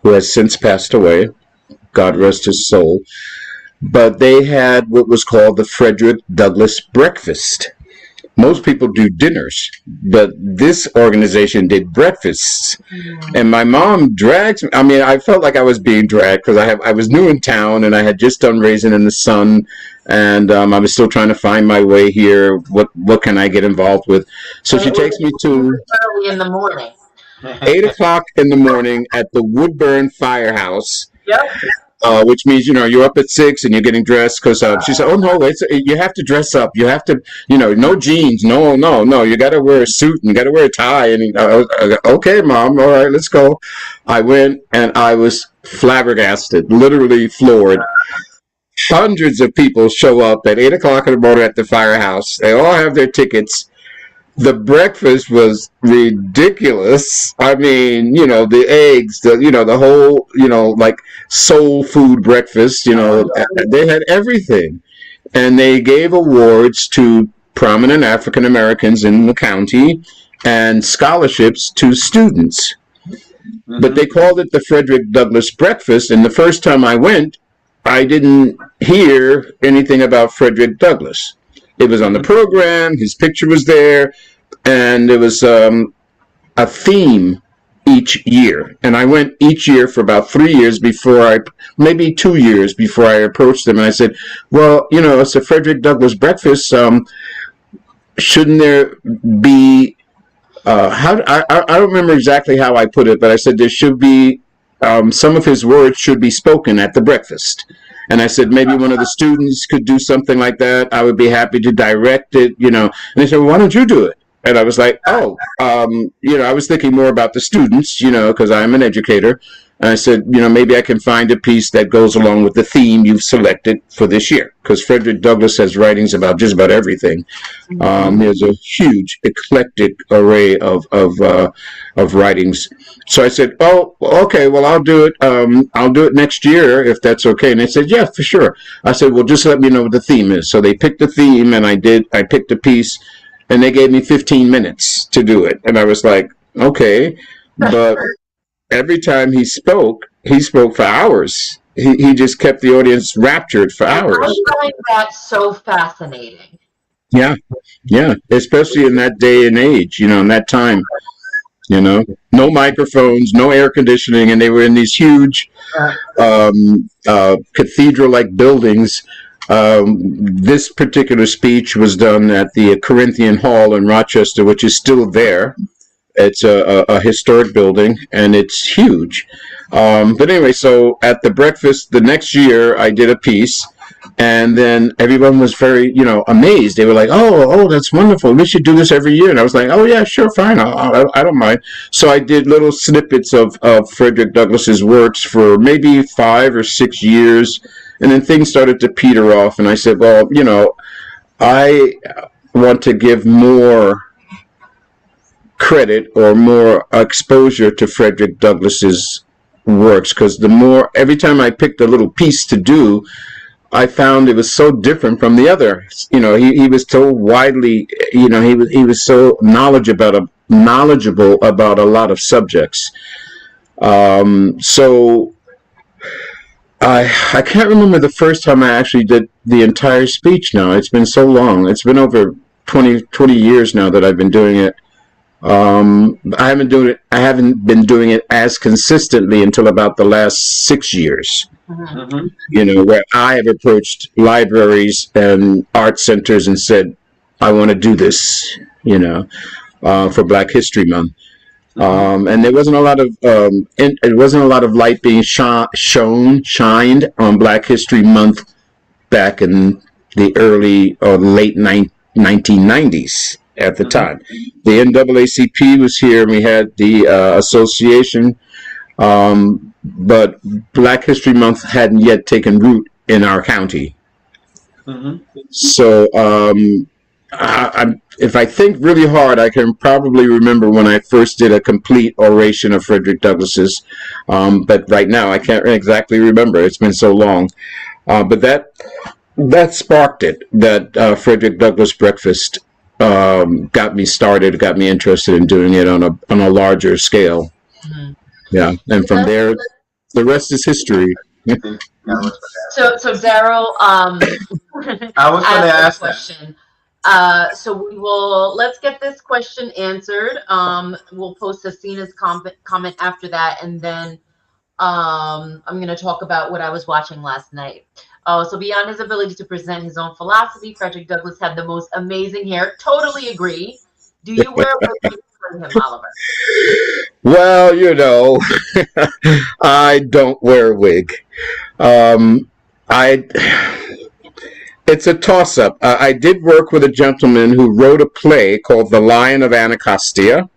who has since passed away. God rest his soul. But they had what was called the Frederick Douglass Breakfast. Most people do dinners, but this organization did breakfasts. And my mom dragged me. I mean, I felt like I was being dragged because I was new in town and I had just done Raisin in the Sun, and I was still trying to find my way here. What can I get involved with? So she takes me to early in the morning, 8:00 in the morning at the Woodburn Firehouse. Yep. Which means, you're up at 6 and you're getting dressed because she said, oh, no, you have to dress up. You have to, no jeans. No. You got to wear a suit and you got to wear a tie. And okay, Mom. All right, let's go. I went and I was flabbergasted, literally floored. Hundreds of people show up at 8:00 in the morning at the firehouse. They all have their tickets. The breakfast was ridiculous. I mean, the eggs, the whole, like soul food breakfast, they had everything. And they gave awards to prominent African Americans in the county and scholarships to students. But they called it the Frederick Douglass Breakfast. And the first time I went, I didn't hear anything about Frederick Douglass. It was on the program, his picture was there, and there was a theme each year. And I went each year for about 3 years maybe 2 years before I approached them. And I said, well, it's a Frederick Douglass breakfast. Shouldn't there be, I don't remember exactly how I put it, but I said there should be, some of his words should be spoken at the breakfast. And I said, maybe one of the students could do something like that. I would be happy to direct it, And they said, well, why don't you do it? And I was like, I was thinking more about the students, because I'm an educator. And I said, maybe I can find a piece that goes along with the theme you've selected for this year. Because Frederick Douglass has writings about just about everything. He has a huge eclectic array of writings. So I said, oh, okay, well, I'll do it. I'll do it next year if that's okay. And they said, yeah, for sure. I said, well, just let me know what the theme is. So they picked the theme, and I picked a piece, and they gave me 15 minutes to do it. And I was like, okay, but every time he spoke for hours. He just kept the audience raptured for hours. I find that so fascinating. Yeah, especially in that day and age, in that time. No microphones, no air conditioning, and they were in these huge cathedral-like buildings. This particular speech was done at the Corinthian Hall in Rochester, which is still there. It's a historic building, and it's huge. But anyway, so at the breakfast the next year, I did a piece, and then everyone was very, amazed. They were like, oh, that's wonderful. We should do this every year. And I was like, oh, yeah, sure, fine. I don't mind. So I did little snippets of Frederick Douglass's works for maybe 5 or 6 years, and then things started to peter off. And I said, well, I want to give more credit or more exposure to Frederick Douglass's works, because every time I picked a little piece to do, I found it was so different from the other. He was so widely, he was so knowledgeable about a lot of subjects. So I can't remember the first time I actually did the entire speech now. It's been so long. It's been over 20 years now that I've been doing it. I haven't been doing it as consistently until about the last 6 years. Mm-hmm. You know, where I have approached libraries and art centers and said, I want to do this, you know, for Black History Month. And there wasn't a lot of it wasn't a lot of light being shined on Black History Month back in the early or late 1990s at the time. The NAACP was here, and we had the association, but Black History Month hadn't yet taken root in our county. So if I think really hard, I can probably remember when I first did a complete oration of Frederick Douglass's, but right now I can't exactly remember. It's been so long. But that sparked it. That Frederick Douglass breakfast got me started, got me interested in doing it on a larger scale. Yeah, and from there, the rest is history. So Daryl, I was going to ask a question. So let's get this question answered. We'll post Asina's comment after that, and then I'm going to talk about what I was watching last night. So beyond his ability to present his own philosophy, Frederick Douglass had the most amazing hair. Totally agree. Do you wear wig for him, Oliver? Well, you know, I don't wear a wig. It's a toss-up. I did work with a gentleman who wrote a play called The Lion of Anacostia,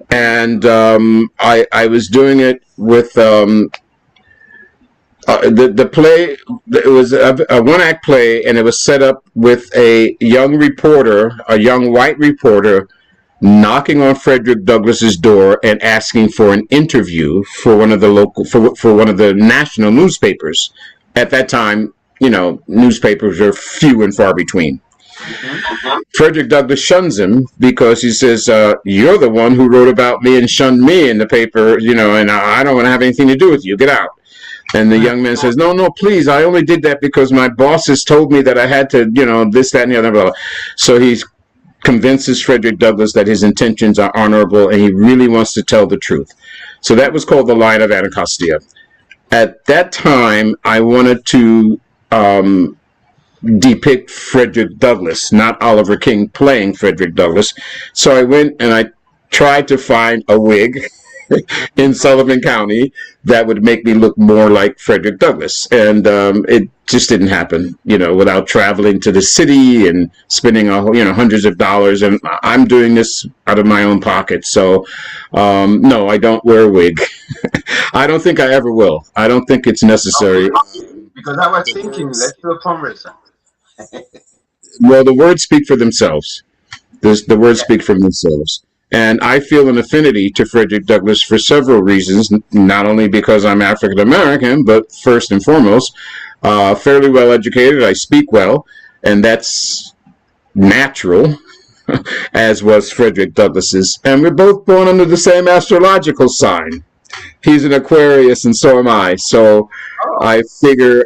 and I was doing it with the play. It was a one-act play, and it was set up with a young white reporter, knocking on Frederick Douglass's door and asking for an interview for one of the national newspapers. At that time, you know, newspapers are few and far between. Frederick Douglass shuns him because he says, you're the one who wrote about me and shunned me in the paper, you know, and I don't want to have anything to do with you. Get out. And the young man says, no, please, I only did that because my bosses told me that I had to, you know, this, that, and the other. Blah, blah. So he convinces Frederick Douglass that his intentions are honorable and he really wants to tell the truth. So that was called The Lion of Anacostia. At that time, I wanted to depict Frederick Douglass, not Oliver King playing Frederick Douglass. So I went and I tried to find a wig in Sullivan County that would make me look more like Frederick Douglass. And it just didn't happen, you know, without traveling to the city and spending, hundreds of dollars. And I'm doing this out of my own pocket. So, no, I don't wear a wig. I don't think I ever will. I don't think it's necessary. Because I was thinking, let's do a conversation. Well, the words speak for themselves. The words speak for themselves. And I feel an affinity to Frederick Douglass for several reasons, not only because I'm African American, but first and foremost, fairly well educated. I speak well, and that's natural, as was Frederick Douglass's. And we're both born under the same astrological sign. He's an Aquarius, and so am I. So I figure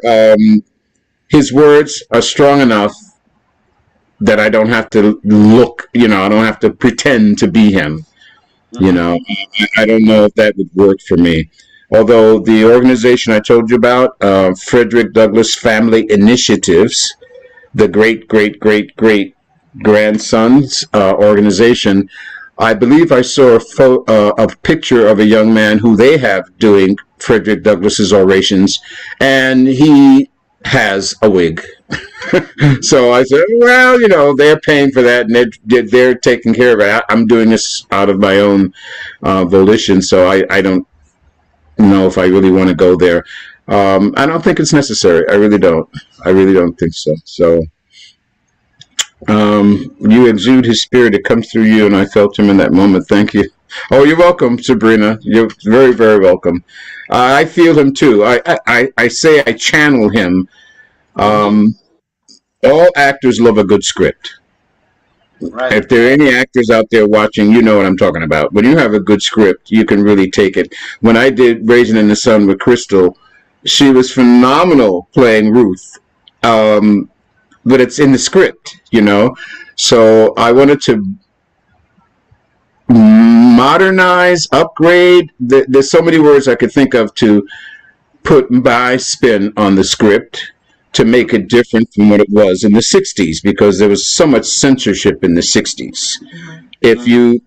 his words are strong enough that I don't have to look, I don't have to pretend to be him. I don't know if that would work for me. Although the organization I told you about, Frederick Douglass Family Initiatives, the great-great-great-grandson's organization, I believe I saw a picture of a young man who they have doing Frederick Douglass's orations, and he has a wig. So I said, well, they're paying for that, and they're taking care of it. I'm doing this out of my own volition, so I don't know if I really want to go there. I don't think it's necessary. I really don't. I really don't think so. So you exude his spirit. It comes through you, and I felt him in that moment. Thank you. Oh, you're welcome, Sabrina. You're very, very welcome. I feel him too. I say I channel him. All actors love a good script. Right. If there are any actors out there watching, you know what I'm talking about. When you have a good script, you can really take it. When I did Raisin in the Sun with Crystal, she was phenomenal playing Ruth. But it's in the script, So I wanted to modernize, upgrade. There's so many words I could think of to put my spin on the script to make it different from what it was in the 60s, because there was so much censorship in the 60s. If you,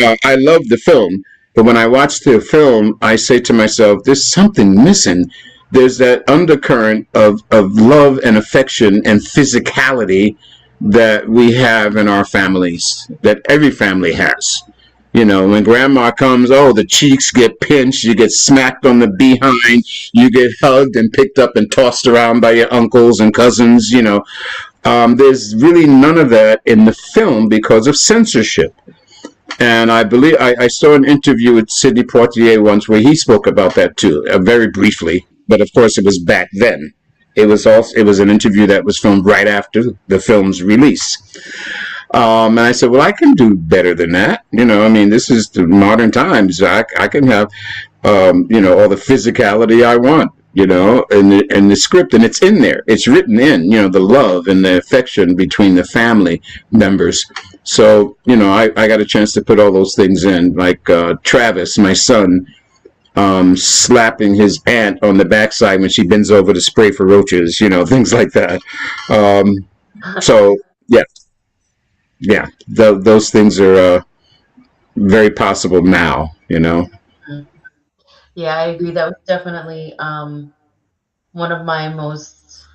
I love the film, but when I watch the film, I say to myself, there's something missing. There's that undercurrent of love and affection and physicality that we have in our families, that every family has. You know, when grandma comes, oh, the cheeks get pinched, you get smacked on the behind, you get hugged and picked up and tossed around by your uncles and cousins, you know. There's really none of that in the film because of censorship. And I believe I saw an interview with Sidney Poitier once where he spoke about that too, very briefly. But of course, it was back then. It was an interview that was filmed right after the film's release. And I said, well, I can do better than that. You know, I mean, this is the modern times. I can have, you know, all the physicality I want, you know, in the script. And it's in there. It's written in, you know, the love and the affection between the family members. So, you know, I got a chance to put all those things in, like Travis, my son, slapping his aunt on the backside when she bends over to spray for roaches, you know, things like that. So, yeah. Yeah, those things are very possible now, you know. Yeah, I agree. That was definitely one of my most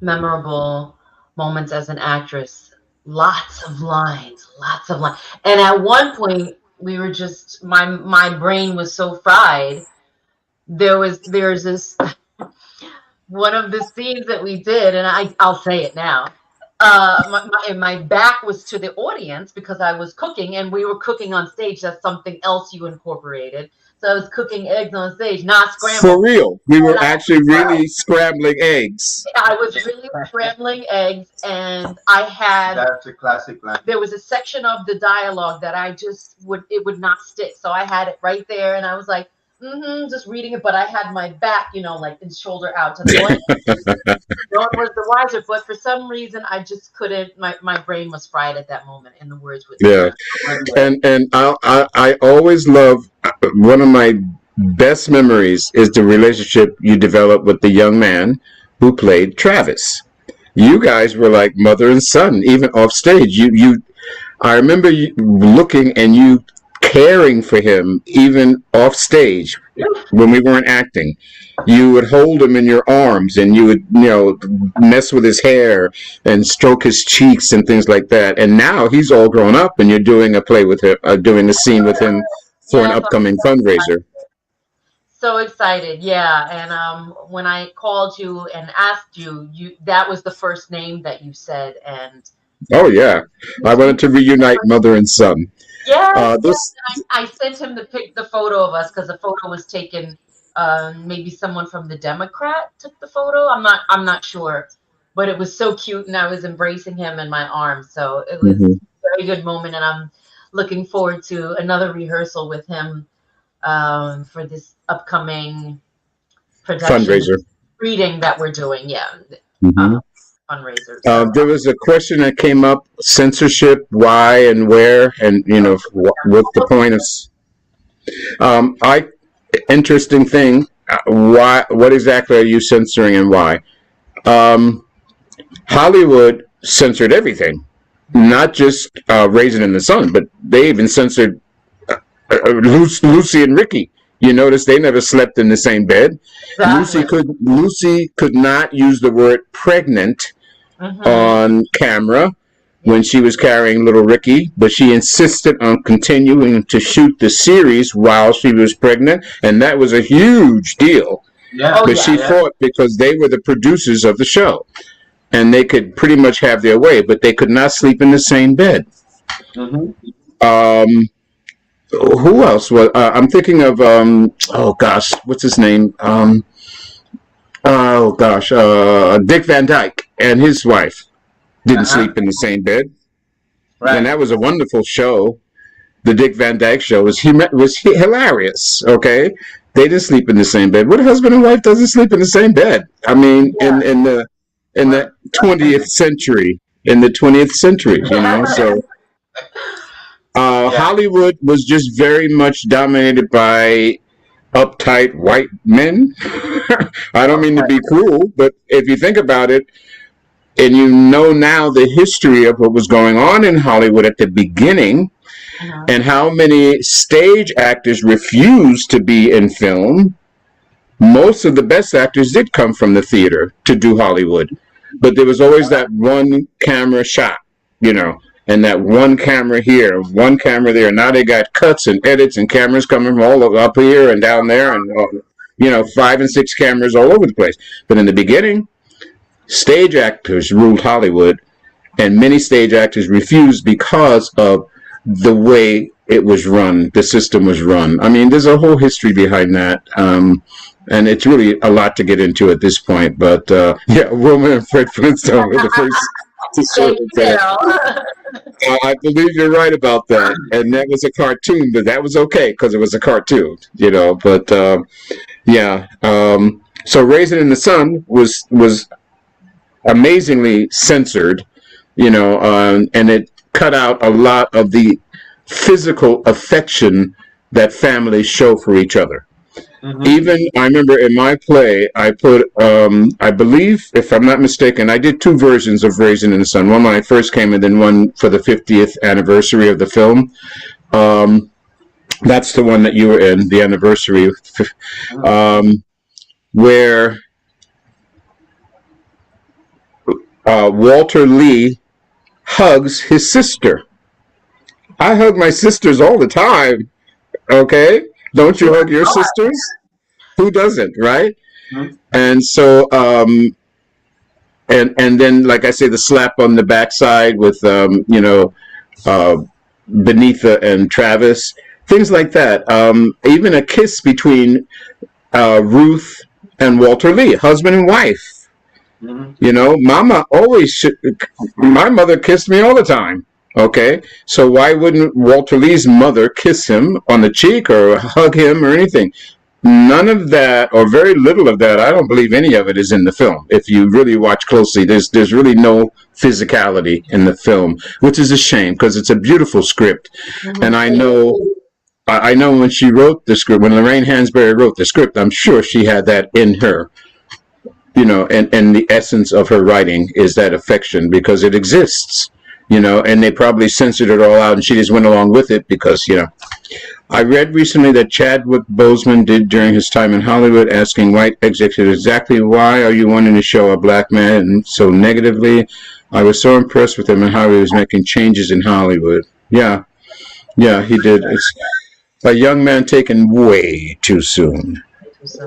memorable moments as an actress. Lots of lines. And at one point, we were just my brain was so fried. There's this one of the scenes that we did, and I'll say it now. My back was to the audience because I was cooking, and we were cooking on stage. That's something else you incorporated. So I was cooking eggs on stage, not scrambled. For real, we were actually really scrambling eggs. I was really scrambling eggs, and I had. That's a classic line. There was a section of the dialogue that it would not stick, so I had it right there, and I was like, just reading it, but I had my back, you know, like his shoulder out to the audience. No one was the wiser, but for some reason I just couldn't. My brain was fried at that moment, and the words would. Yeah, and I always love, one of my best memories is the relationship you developed with the young man who played Travis. You guys were like mother and son, even off stage. I remember you looking and you caring for him even off stage when we weren't acting. You would hold him in your arms and you would, you know, mess with his hair and stroke his cheeks and things like that. And now he's all grown up and you're doing a play with him, doing a scene with him for an upcoming fundraiser. So excited, yeah. And when I called you and asked you, that was the first name that you said. And oh yeah, I wanted to reunite mother and son. Yeah, I sent him the photo of us because the photo was taken. Maybe someone from the Democrat took the photo. I'm not sure, but it was so cute, and I was embracing him in my arms. So it was a very good moment, and I'm looking forward to another rehearsal with him for this upcoming fundraiser reading that we're doing. Yeah. Fundraiser. There was a question that came up: censorship, why and where, and you know, what the point is. Interesting thing. Why? What exactly are you censoring, and why? Hollywood censored everything, not just Raisin in the Sun, but they even censored Lucy and Ricky. You notice they never slept in the same bed. Exactly. Lucy could not use the word pregnant on camera when she was carrying little Ricky, but she insisted on continuing to shoot the series while she was pregnant, and that was a huge deal. Yeah. But she fought because they were the producers of the show, and they could pretty much have their way, but they could not sleep in the same bed. Who else was? I'm thinking of oh gosh, what's his name? Dick Van Dyke and his wife didn't sleep in the same bed, and that was a wonderful show. The Dick Van Dyke Show was hilarious. Okay, they didn't sleep in the same bed. What husband and wife doesn't sleep in the same bed? I mean, in the 20th century, you know, so. Hollywood was just very much dominated by uptight white men. I don't mean to be cruel, but if you think about it, and you know now the history of what was going on in Hollywood at the beginning, and how many stage actors refused to be in film. Most of the best actors did come from the theater to do Hollywood, but there was always that one camera shot, and that one camera here, one camera there. Now they got cuts and edits and cameras coming from all up here and down there, and 5 and 6 cameras all over the place. But in the beginning, stage actors ruled Hollywood, and many stage actors refused because of the way it was run, the system was run. I mean, there's a whole history behind that, and it's really a lot to get into at this point. But Wilma and Fred Flintstone were the first to serve that. I believe you're right about that, and that was a cartoon, but that was okay because it was a cartoon, But so Raisin in the Sun was amazingly censored, and it cut out a lot of the physical affection that families show for each other. Even, I remember in my play, I put, I believe, if I'm not mistaken, I did 2 versions of Raisin in the Sun. One when I first came, and then one for the 50th anniversary of the film. That's the one that you were in, the anniversary, where Walter Lee hugs his sister. I hug my sisters all the time. Okay? Don't you hug your sisters? Who doesn't, right? And so, and then, like I say, the slap on the backside with, Benitha and Travis, things like that. Even a kiss between Ruth and Walter Lee, husband and wife. Mama my mother kissed me all the time. Okay, so why wouldn't Walter Lee's mother kiss him on the cheek or hug him or anything? None of that, or very little of that. I don't believe any of it is in the film. If you really watch closely, there's really no physicality in the film, which is a shame because it's a beautiful script. And I know when she wrote the script, when Lorraine Hansberry wrote the script, I'm sure she had that in her. And the essence of her writing is that affection because it exists. And they probably censored it all out, and she just went along with it because, I read recently that Chadwick Boseman did during his time in Hollywood, asking white executives exactly why are you wanting to show a black man so negatively. I was so impressed with him and how he was making changes in Hollywood. Yeah, he did. It's a young man taken way too soon.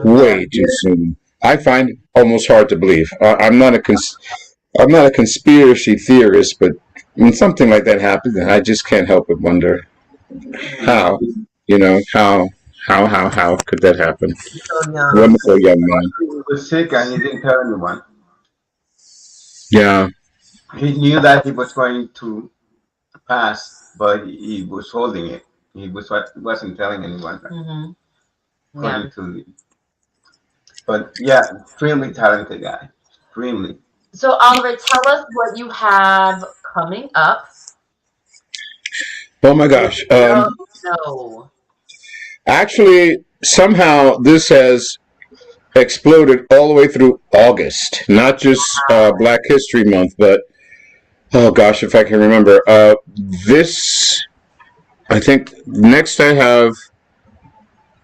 Way too soon. I find it almost hard to believe. I'm not a conspiracy theorist, but when something like that happens, I just can't help but wonder how could that happen? Wonderful young man. He was sick and he didn't tell anyone. Yeah. He knew that he was going to pass, but he was holding it. He wasn't telling anyone. But extremely talented guy. Extremely. So, Oliver, tell us what you have coming up. Oh my gosh. No. Actually, somehow this has exploded all the way through August, not just Black History Month, but oh gosh, if I can remember. I think next I have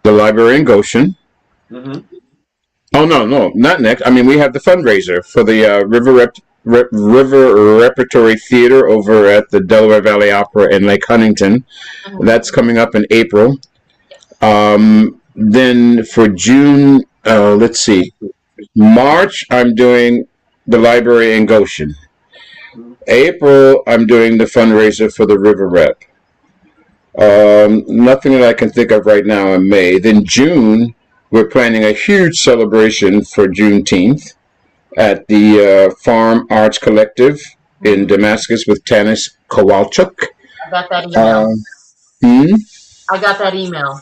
the library in Goshen. Oh no, not next. I mean, we have the fundraiser for the River Repertory Theater over at the Delaware Valley Opera in Lake Huntington. That's coming up in April. Then for June, let's see, March, I'm doing the library in Goshen. April, I'm doing the fundraiser for the River Rep. Nothing that I can think of right now in May. Then June, we're planning a huge celebration for Juneteenth at the Farm Arts Collective in Damascus with Tanis Kowalchuk. I got that email. I got that email.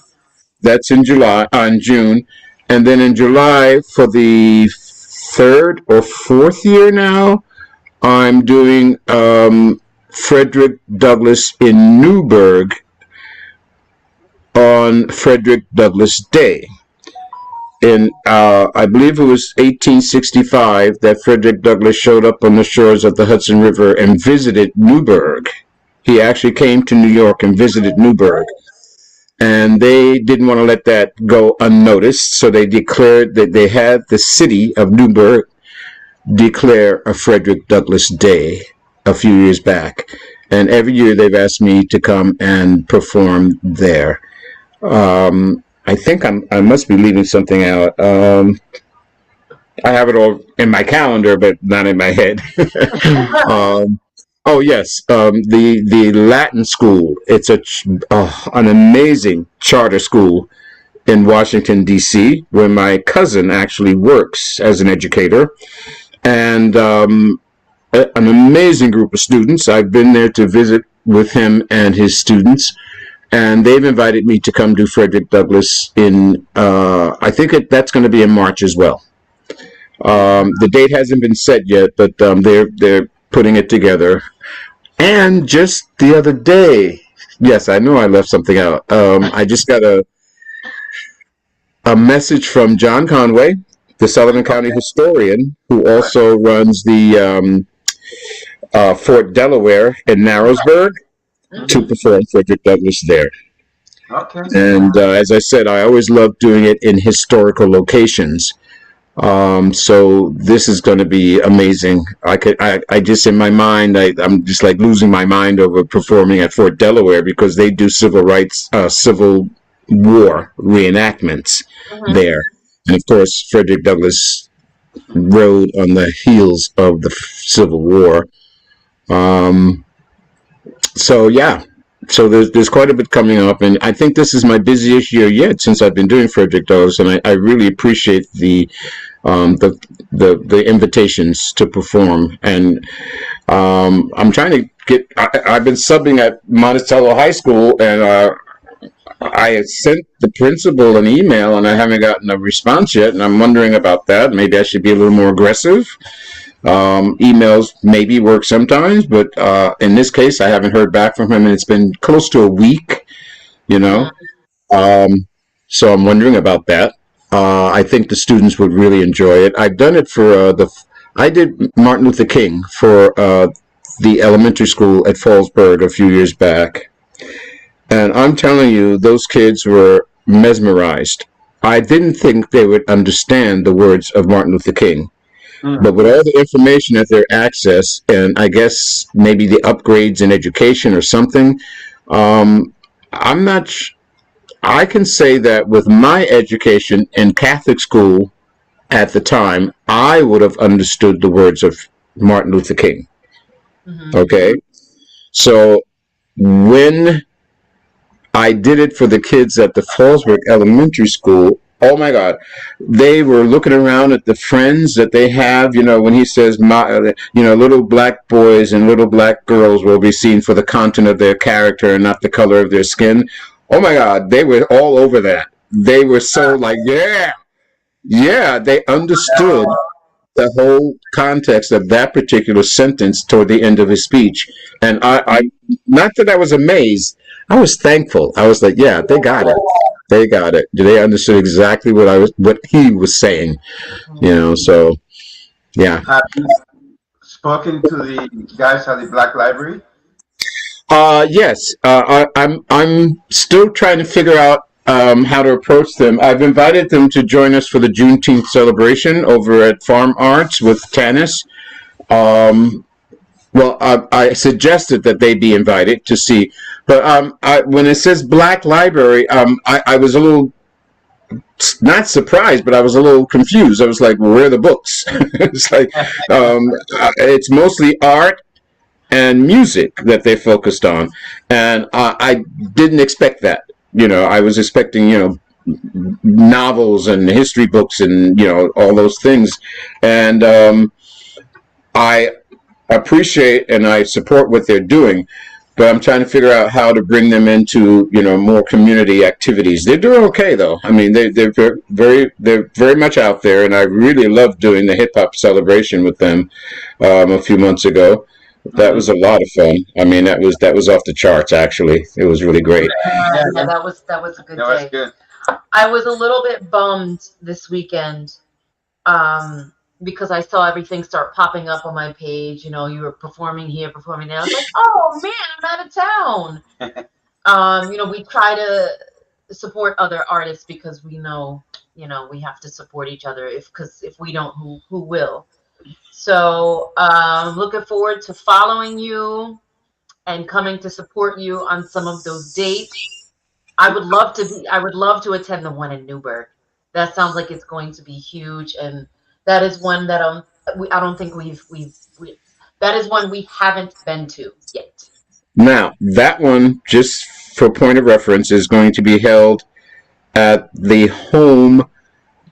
That's in June. And then in July, for the 3rd or 4th year now, I'm doing Frederick Douglass in Newburgh on Frederick Douglass Day. In, I believe it was 1865 that Frederick Douglass showed up on the shores of the Hudson River and visited Newburgh. He actually came to New York and visited Newburgh. And they didn't want to let that go unnoticed, so they declared that they had the city of Newburgh declare a Frederick Douglass Day a few years back. And every year they've asked me to come and perform there. I think I must be leaving something out. I have it all in my calendar, but not in my head. Oh yes, the Latin school. It's an amazing charter school in Washington D.C., where my cousin actually works as an educator, and an amazing group of students. I've been there to visit with him and his students. And they've invited me to come do Frederick Douglass in, I think that's going to be in March as well. The date hasn't been set yet, but they're putting it together. And just the other day, yes, I know I left something out. I just got a message from John Conway, the Sullivan County historian, who also runs the Fort Delaware in Narrowsburg, to perform Frederick Douglass there. Okay. And as I said, I always love doing it in historical locations. So this is going to be amazing. I just, in my mind, I'm just like losing my mind over performing at Fort Delaware, because they do civil war reenactments there. And of course, Frederick Douglass rode on the heels of the Civil War. So yeah, so there's quite a bit coming up, and I think this is my busiest year yet since I've been doing Frederick Douglass, and I really appreciate the invitations to perform. And I'm trying to get. I've been subbing at Monticello High School, and I sent the principal an email, and I haven't gotten a response yet, and I'm wondering about that. Maybe I should be a little more aggressive. Emails maybe work sometimes, but in this case, I haven't heard back from him, and it's been close to a week, you know. So I'm wondering about that. I think the students would really enjoy it. I've done it for I did Martin Luther King for the elementary school at Fallsburg a few years back, and I'm telling you, those kids were mesmerized. I didn't think they would understand the words of Martin Luther King. But with all the information at their access, and I guess maybe the upgrades in education or something, I'm not. I can say that with my education in Catholic school at the time, I would have understood the words of Martin Luther King. Okay, so when I did it for the kids at the Fallsburg Elementary School, oh my God, they were looking around at the friends that they have, you know, when he says, little black boys and little black girls will be seen for the content of their character and not the color of their skin. Oh my God, they were all over that. They were so like, yeah, they understood the whole context of that particular sentence toward the end of his speech. And I not that I was amazed, I was thankful. I was like, yeah, they got it. They got it. They understood exactly what he was saying, you know. So, yeah. Have you spoken to the guys at the Black Library? Yes. I'm still trying to figure out how to approach them. I've invited them to join us for the Juneteenth celebration over at Farm Arts with Tanis. Well, I suggested that they be invited to see. But when it says Black Library, I was a little, not surprised, but I was a little confused. I was like, well, where are the books? It's like, it's mostly art and music that they focused on. And I didn't expect that. You know, I was expecting, novels and history books and, all those things. And I appreciate and I support what they're doing, but I'm trying to figure out how to bring them into, more community activities. They're doing okay though. I mean, they're very much out there, and I really loved doing the hip hop celebration with them a few months ago. That was a lot of fun. I mean, that was off the charts. Actually, it was really great. Yeah, that was a good That was day. good. I was a little bit bummed this weekend, because I saw everything start popping up on my page. You know, you were performing here, performing there. I was like, oh man, I'm out of town. You know, we try to support other artists because we know, you know, we have to support each other. Because if we don't, who will? So, looking forward to following you and coming to support you on some of those dates. I would love to attend the one in Newburgh. That sounds like it's going to be huge, and that is one that I don't think that is one we haven't been to yet. Now, that one, just for point of reference, is going to be held at the home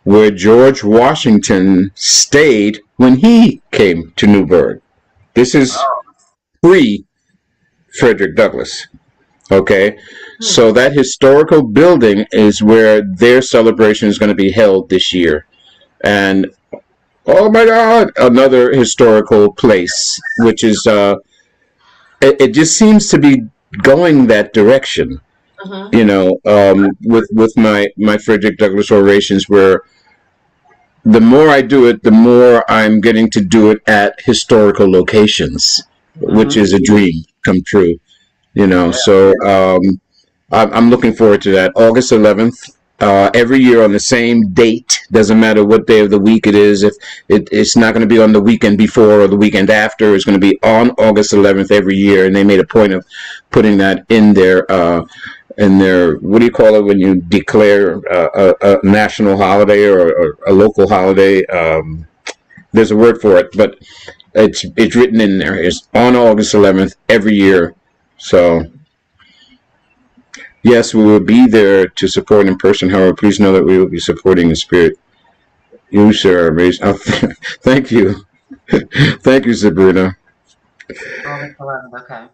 where George Washington stayed when he came to Newburgh. This is pre Frederick Douglass. Okay, so that historical building is where their celebration is going to be held this year. And oh my God, another historical place, which is it just seems to be going that direction. You know, with my Frederick Douglass orations, where the more I do it, the more I'm getting to do it at historical locations, which is a dream come true. You know, so I'm looking forward to that. August 11th, every year on the same date. Doesn't matter what day of the week it is. If it's not going to be on the weekend before or the weekend after, it's going to be on August 11th every year. And they made a point of putting that in their what do you call it when you declare a national holiday or a local holiday? There's a word for it, but it's written in there. It's on August 11th every year. So, yes, we will be there to support in person. However, please know that we will be supporting in spirit. You, sir, amazing. Oh, thank you. Thank you, Sabrina. Okay.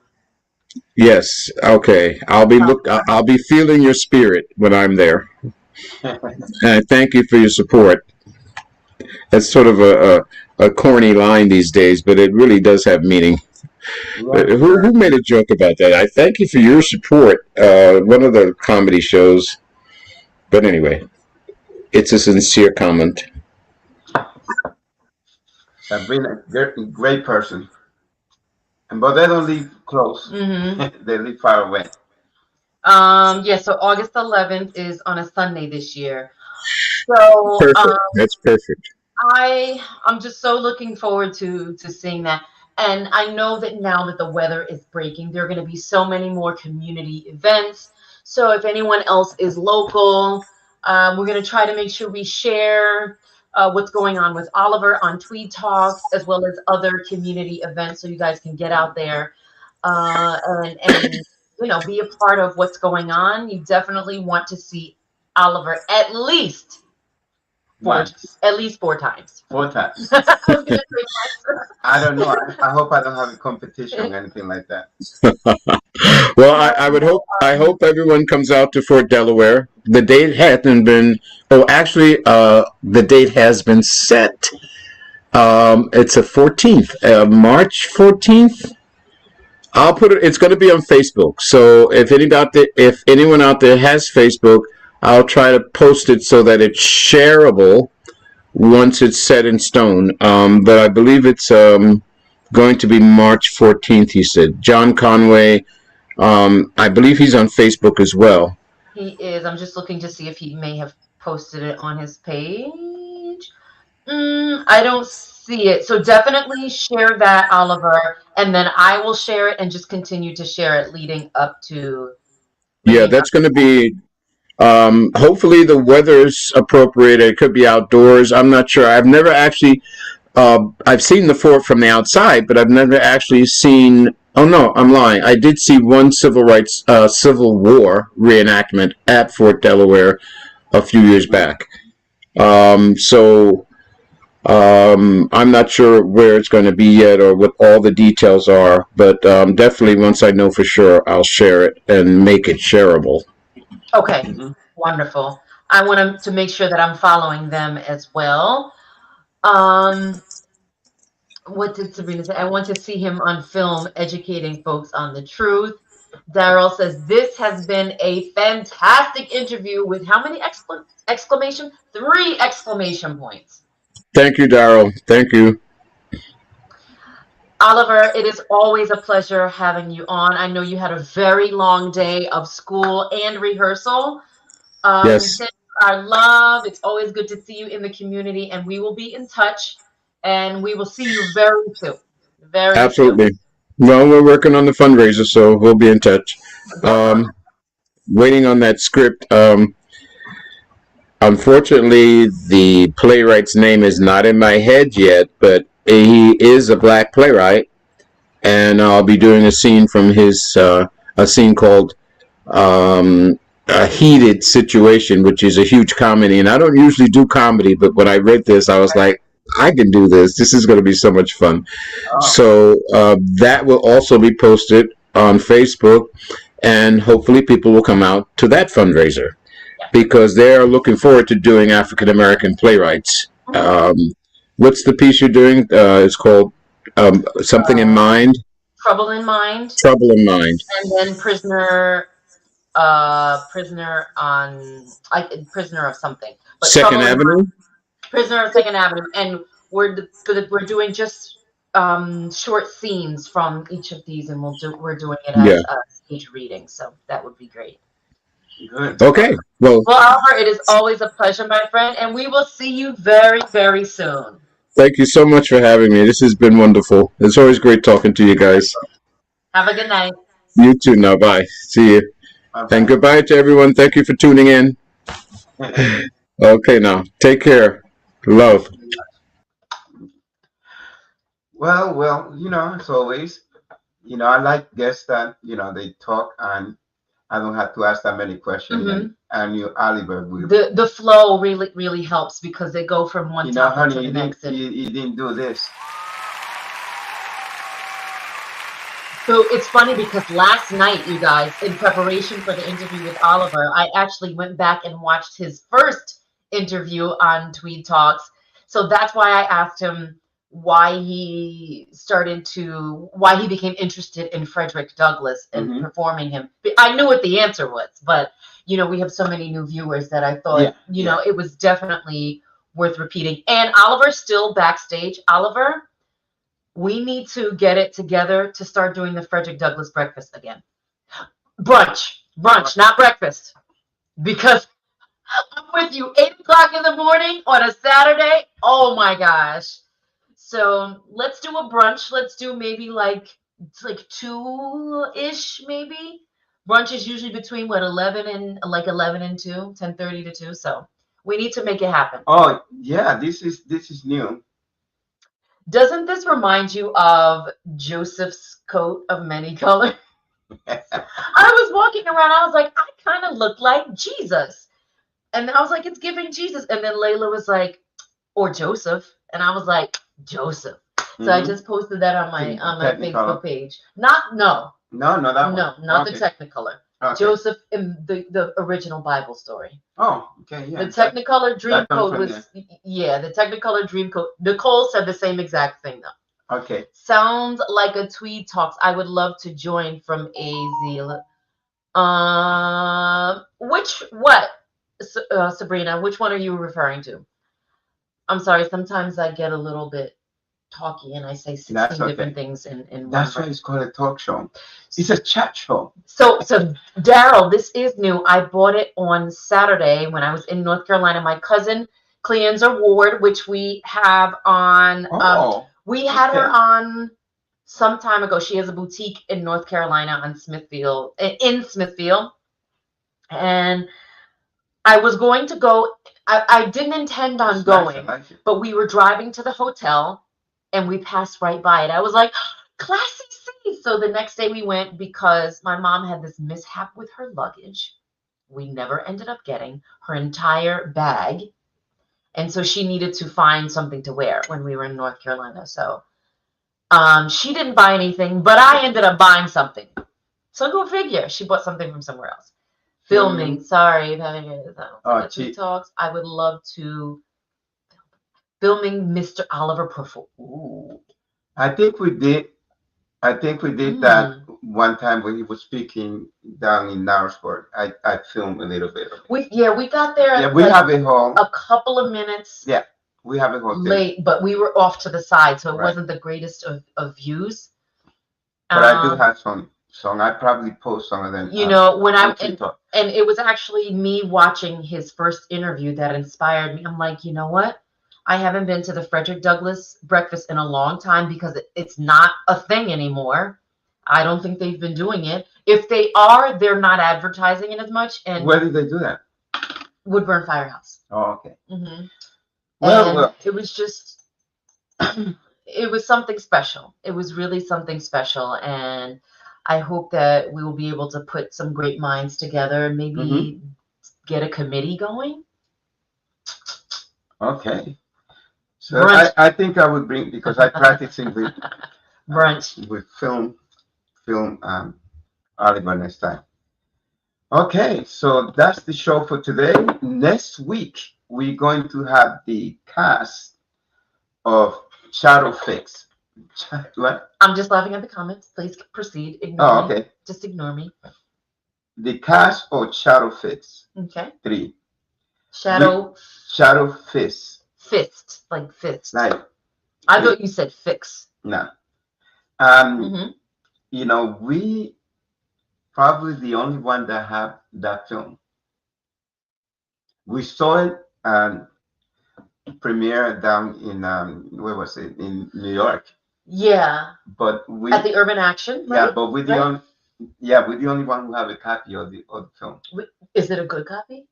Yes, okay. I'll be feeling your spirit when I'm there. And thank you for your support. That's sort of a corny line these days, but it really does have meaning. Who made a joke about that? I thank you for your support. One of the comedy shows. But anyway, it's a sincere comment. Sabrina, great person. But they don't live close. They live far away. Yeah, so August 11th is on a Sunday this year. So perfect. That's perfect. I'm just so looking forward to seeing that. And I know that now that the weather is breaking, there are going to be so many more community events. So if anyone else is local, we're going to try to make sure we share what's going on with Oliver on Tweed Talks, as well as other community events, so you guys can get out there and you know, be a part of what's going on. You definitely want to see Oliver at least four times. 4 times. I don't know. I hope I don't have a competition or anything like that. Well, I hope everyone comes out to Fort Delaware. The date hasn't been. Oh, actually, the date has been set. It's the 14th, March 14th. I'll put it. It's going to be on Facebook. So if anyone out there has Facebook, I'll try to post it so that it's shareable once it's set in stone. But I believe it's going to be March 14th, he said. John Conway, I believe he's on Facebook as well. He is. I'm just looking to see if he may have posted it on his page. I don't see it. So definitely share that, Oliver, and then I will share it and just continue to share it leading up to. Yeah, that's going to be. Hopefully the weather's appropriate. It could be outdoors. I'm not sure. I've never actually. I've seen the fort from the outside, but I've never actually seen. Oh no, I'm lying. I did see one Civil War reenactment at Fort Delaware a few years back. So I'm not sure where it's going to be yet or what all the details are, but definitely once I know for sure, I'll share it and make it shareable. Okay, wonderful. I want to make sure that I'm following them as well. What did Sabrina say? I want to see him on film educating folks on the truth. Daryl says, this has been a fantastic interview with how many exclamation? 3 exclamation points. Thank you, Daryl. Thank you. Oliver, it is always a pleasure having you on. I know you had a very long day of school and rehearsal. Yes. Send our love. It's always good to see you in the community, and we will be in touch, and we will see you very soon. Very soon. Absolutely. Well, we're working on the fundraiser, so we'll be in touch. Waiting on that script. Unfortunately, the playwright's name is not in my head yet, but he is a black playwright, and I'll be doing a scene from his a scene called A Heated Situation, which is a huge comedy. And I don't usually do comedy, but when I read this, I was like, I can do this. This is going to be so much fun. So that will also be posted on Facebook, and hopefully people will come out to that fundraiser because they're looking forward to doing African American playwrights. What's the piece you're doing? It's called Something in Mind. Trouble in Mind. Trouble in Mind. And then Prisoner of something. But Second Avenue. Prisoner of Second Avenue, and we're doing just short scenes from each of these, and we're doing it as a stage reading. So that would be great. Good. Okay. Well, Oliver, it is always a pleasure, my friend, and we will see you very, very soon. Thank you so much for having me. This has been wonderful. It's always great talking to you guys. Have a good night. You too. Now, bye. See you. Bye-bye. And goodbye to everyone. Thank you for tuning in. Okay, now take care. Love. Well, as always, I like guests that they talk and I don't have to ask that many questions. Mm-hmm. And Oliver will. The flow really helps because they go from one topic honey, to the next. You didn't do this. So it's funny because last night, you guys, in preparation for the interview with Oliver, I actually went back and watched his first interview on Tweed Talks. So that's why I asked him why he became interested in Frederick Douglass and performing him. I knew what the answer was, but we have so many new viewers that I thought, it was definitely worth repeating. And Oliver's still backstage. Oliver, we need to get it together to start doing the Frederick Douglass breakfast again. Brunch, not breakfast. Because I'm with you, 8 o'clock in the morning on a Saturday. Oh my gosh. So let's do a brunch. Let's do maybe like 2-ish, maybe. Brunch is usually between 11 and 2, 10:30 to 2. So we need to make it happen. Oh yeah, this is new. Doesn't this remind you of Joseph's coat of many colors? I was walking around, I was like, I kind of look like Jesus. And I was like, it's giving Jesus. And then Layla was like, or Joseph. And I was like, Joseph. So I just posted that on my Facebook page. Not the Technicolor. Okay. Joseph in the original Bible story. Oh, okay, yeah. The Technicolor dream coat was the Technicolor dream coat. Nicole said the same exact thing though. Okay. Sounds like a Tweed Talks. I would love to join from AZ. Sabrina, which one are you referring to? I'm sorry, sometimes I get a little bit talky and I say 16 different things in one. That's why it's called a talk show. It's a chat show. So Daryl, this is new. I bought it on Saturday when I was in North Carolina. My cousin Cleanza Ward, which we have on her on some time ago. She has a boutique in North Carolina in Smithfield. And I was going to go. I didn't intend on going, but we were driving to the hotel and we passed right by it. I was like, classy seats. So the next day we went because my mom had this mishap with her luggage. We never ended up getting her entire bag. And so she needed to find something to wear when we were in North Carolina. So she didn't buy anything, but I ended up buying something. So go figure. She bought something from somewhere else. Filming. Sorry, having Tweed Talks. I would love to filming Mr. Oliver Perform. Ooh. I think we did. I think we did that one time when he was speaking down in Narsport. I filmed a little bit of it. We got there. Yeah, we have it home. A couple of minutes. Yeah, we have it home late, but we were off to the side, so it wasn't the greatest of views. But I do have some song. I probably post some of them. You know, when I'm and it was actually me watching his first interview that inspired me. I'm like, you know what? I haven't been to the Frederick Douglass breakfast in a long time because it's not a thing anymore. I don't think they've been doing it. If they are, they're not advertising it as much. And where did they do that? Woodburn Firehouse. Oh, okay. Well, it was just, it was something special. It was really something special. And I hope that we will be able to put some great minds together and maybe get a committee going. Okay. So I think I would bring, because I practicing with brunch with film Oliver next time. Okay, so that's the show for today. Next week we're going to have the cast of Shadow Fix. What? I'm just laughing at the comments. Please proceed. Ignore me. Just ignore me. The cast of Shadow Fix. Okay. 3. Shadow Fist. Fist, like fist. Like. I thought you said fix. No. You know, we probably the only one that have that film. We saw it premiere down in where was it, in New York? Yeah. But we at the Urban Action. Right? Yeah, but we're the only. Yeah, we're the only one who have a copy of the film. Is it a good copy?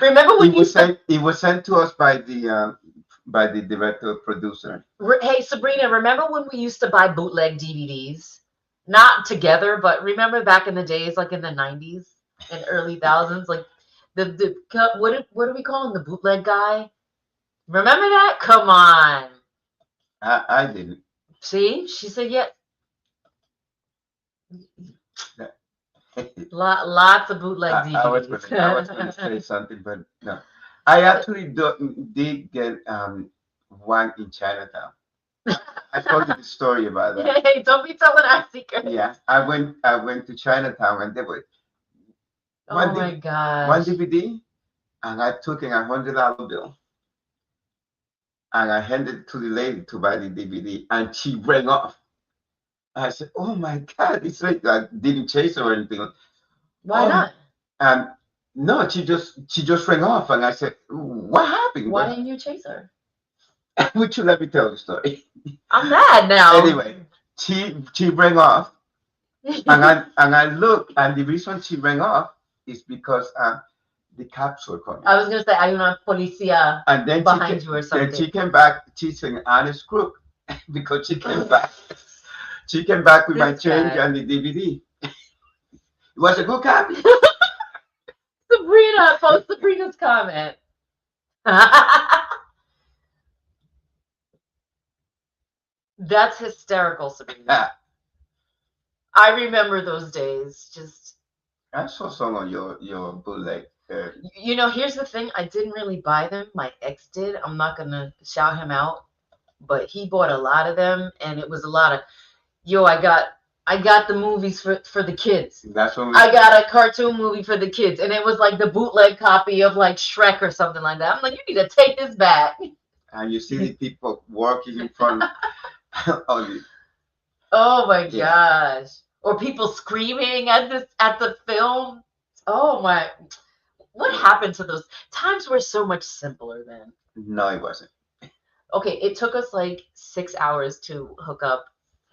Remember when it was sent to us by the director producer. Hey Sabrina, remember when we used to buy bootleg DVDs? Not together, but remember back in the days, like in the 90s and early thousands, like the what do we call him? The bootleg guy? Remember that? Come on. I didn't. See, she said yes. Lots of bootleg DVDs. I was going to say something, but no. I actually did get one in Chinatown. I told you the story about that. Hey, don't be telling our secrets. Yeah, I went to Chinatown and they were. Oh my gosh. One DVD, and I took in $100 bill, and I handed it to the lady to buy the DVD, and she ran off. I said, "Oh my God!" It's like I didn't chase her or anything. Why not? And no, she just ran off, and I said, "What happened? Why didn't you chase her?" Would you let me tell the story? I'm mad now. Anyway, she ran off, and I looked, and the reason she ran off is because the cops were coming. I was gonna say, hay una policía and then behind you or something. Then she came back. She's an honest crook because she came back. She came back with my change and the DVD. It was a good copy. Sabrina, post Sabrina's comment. That's hysterical, Sabrina. I remember those days. Just I saw some of your bootleg. You know, here's the thing. I didn't really buy them. My ex did. I'm not gonna shout him out, but he bought a lot of them, and it was a lot of. Yo, I got the movies for the kids. That's what I got a cartoon movie for the kids, and it was like the bootleg copy of like Shrek or something like that. I'm like, you need to take this back. And you see the people walking in front of you. Oh my gosh! Or people screaming at the film. Oh my! What happened to those times? Were so much simpler then. No, it wasn't. Okay, it took us like 6 hours to hook up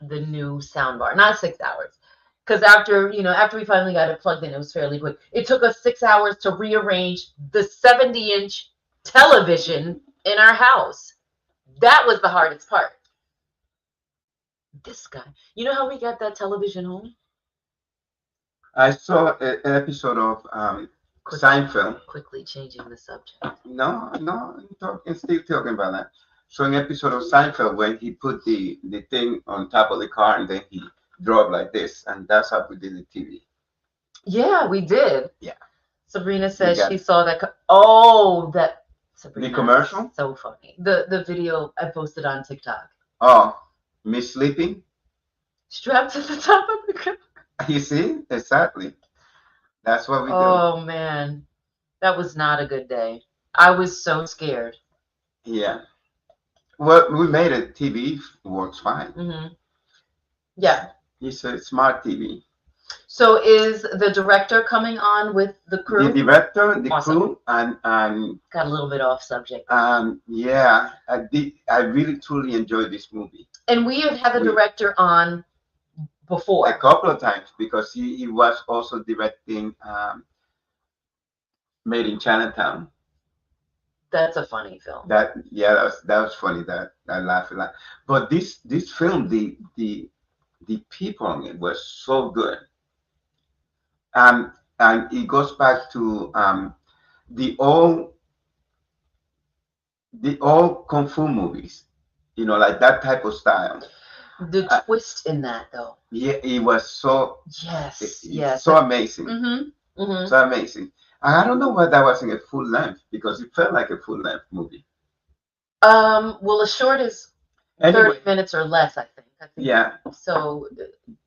the new soundbar. Not 6 hours, because after we finally got it plugged in, it was fairly quick. It took us 6 hours to rearrange the 70-inch television in our house. That was the hardest part. This guy, you know how we got that television home? I saw an episode of Seinfeld. Quickly changing the subject. No, I'm still talking about that. So an episode of Seinfeld when he put the thing on top of the car and then he drove like this, and that's how we did the TV. Yeah, we did. Yeah. Sabrina says she saw that. Sabrina. The commercial? So funny. The video I posted on TikTok. Oh. Me sleeping. Strapped to the top of the car. You see, exactly. That's what we do. Oh man, that was not a good day. I was so scared. Yeah. Well, we made it. TV works fine. Yeah. It's a smart TV. So is the director coming on with the crew? The director, the Awesome. crew, and got a little bit off subject. Yeah, I really truly enjoyed this movie. And we have had the director on before a couple of times because he was also directing Made in Chinatown. That's a funny film. That was funny. That I laughed a lot. But this film, the people on it were so good. And it goes back to the old kung fu movies, like that type of style. The twist in that, though. Yeah, it was so. Yes. So amazing. So amazing. And I don't know why that wasn't a full length because it felt like a full length movie. Well, a short is 30 minutes or less, I think. Yeah. So.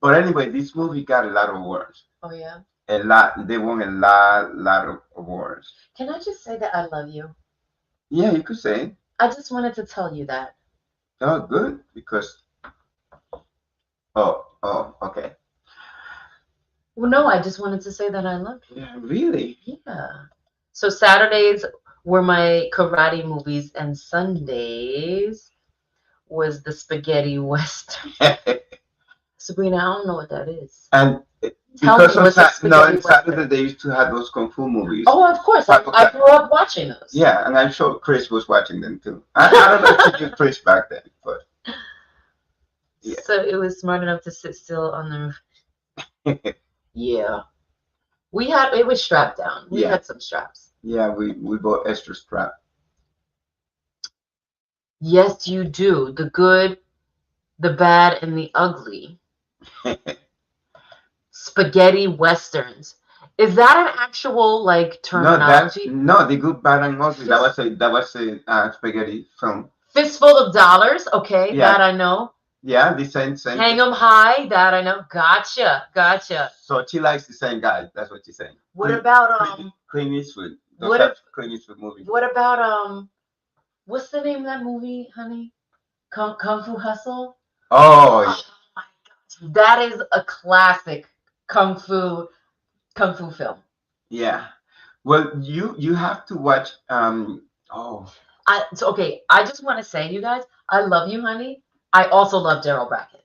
But anyway, this movie got a lot of awards. Oh yeah. A lot. They won a lot of awards. Can I just say that I love you? Yeah, you could say. I just wanted to tell you that. Oh, good. Because. Oh, okay. Well, no, I just wanted to say that I love you. Yeah, really? Yeah. So Saturdays were my karate movies, and Sundays was the spaghetti western. Sabrina, I don't know what that is. And because on Saturday they used to have those kung fu movies. Oh, of course. I grew up watching those. Yeah, and I'm sure Chris was watching them too. I don't know if you knew Chris back then, but. Yeah. So it was smart enough to sit still on the roof. Yeah. It was strapped down. We had some straps. Yeah, we bought extra strap. Yes, you do. The good, the bad, and the ugly. Spaghetti westerns. Is that an actual terminology? No, the good, bad, and ugly. That was a spaghetti film. Fistful of Dollars. Okay, yeah. That I know. Yeah, the same. Hang 'em high. That I know. Gotcha. So she likes the same guy. That's what she's saying. What about Clint Eastwood? Clint Eastwood movie. What about what's the name of that movie, honey? Kung Fu Hustle. Oh my gosh, that is a classic kung fu film. Yeah. Well, you have to watch. Okay. I just want to say, you guys, I love you, honey. I also love Daryl Brackett.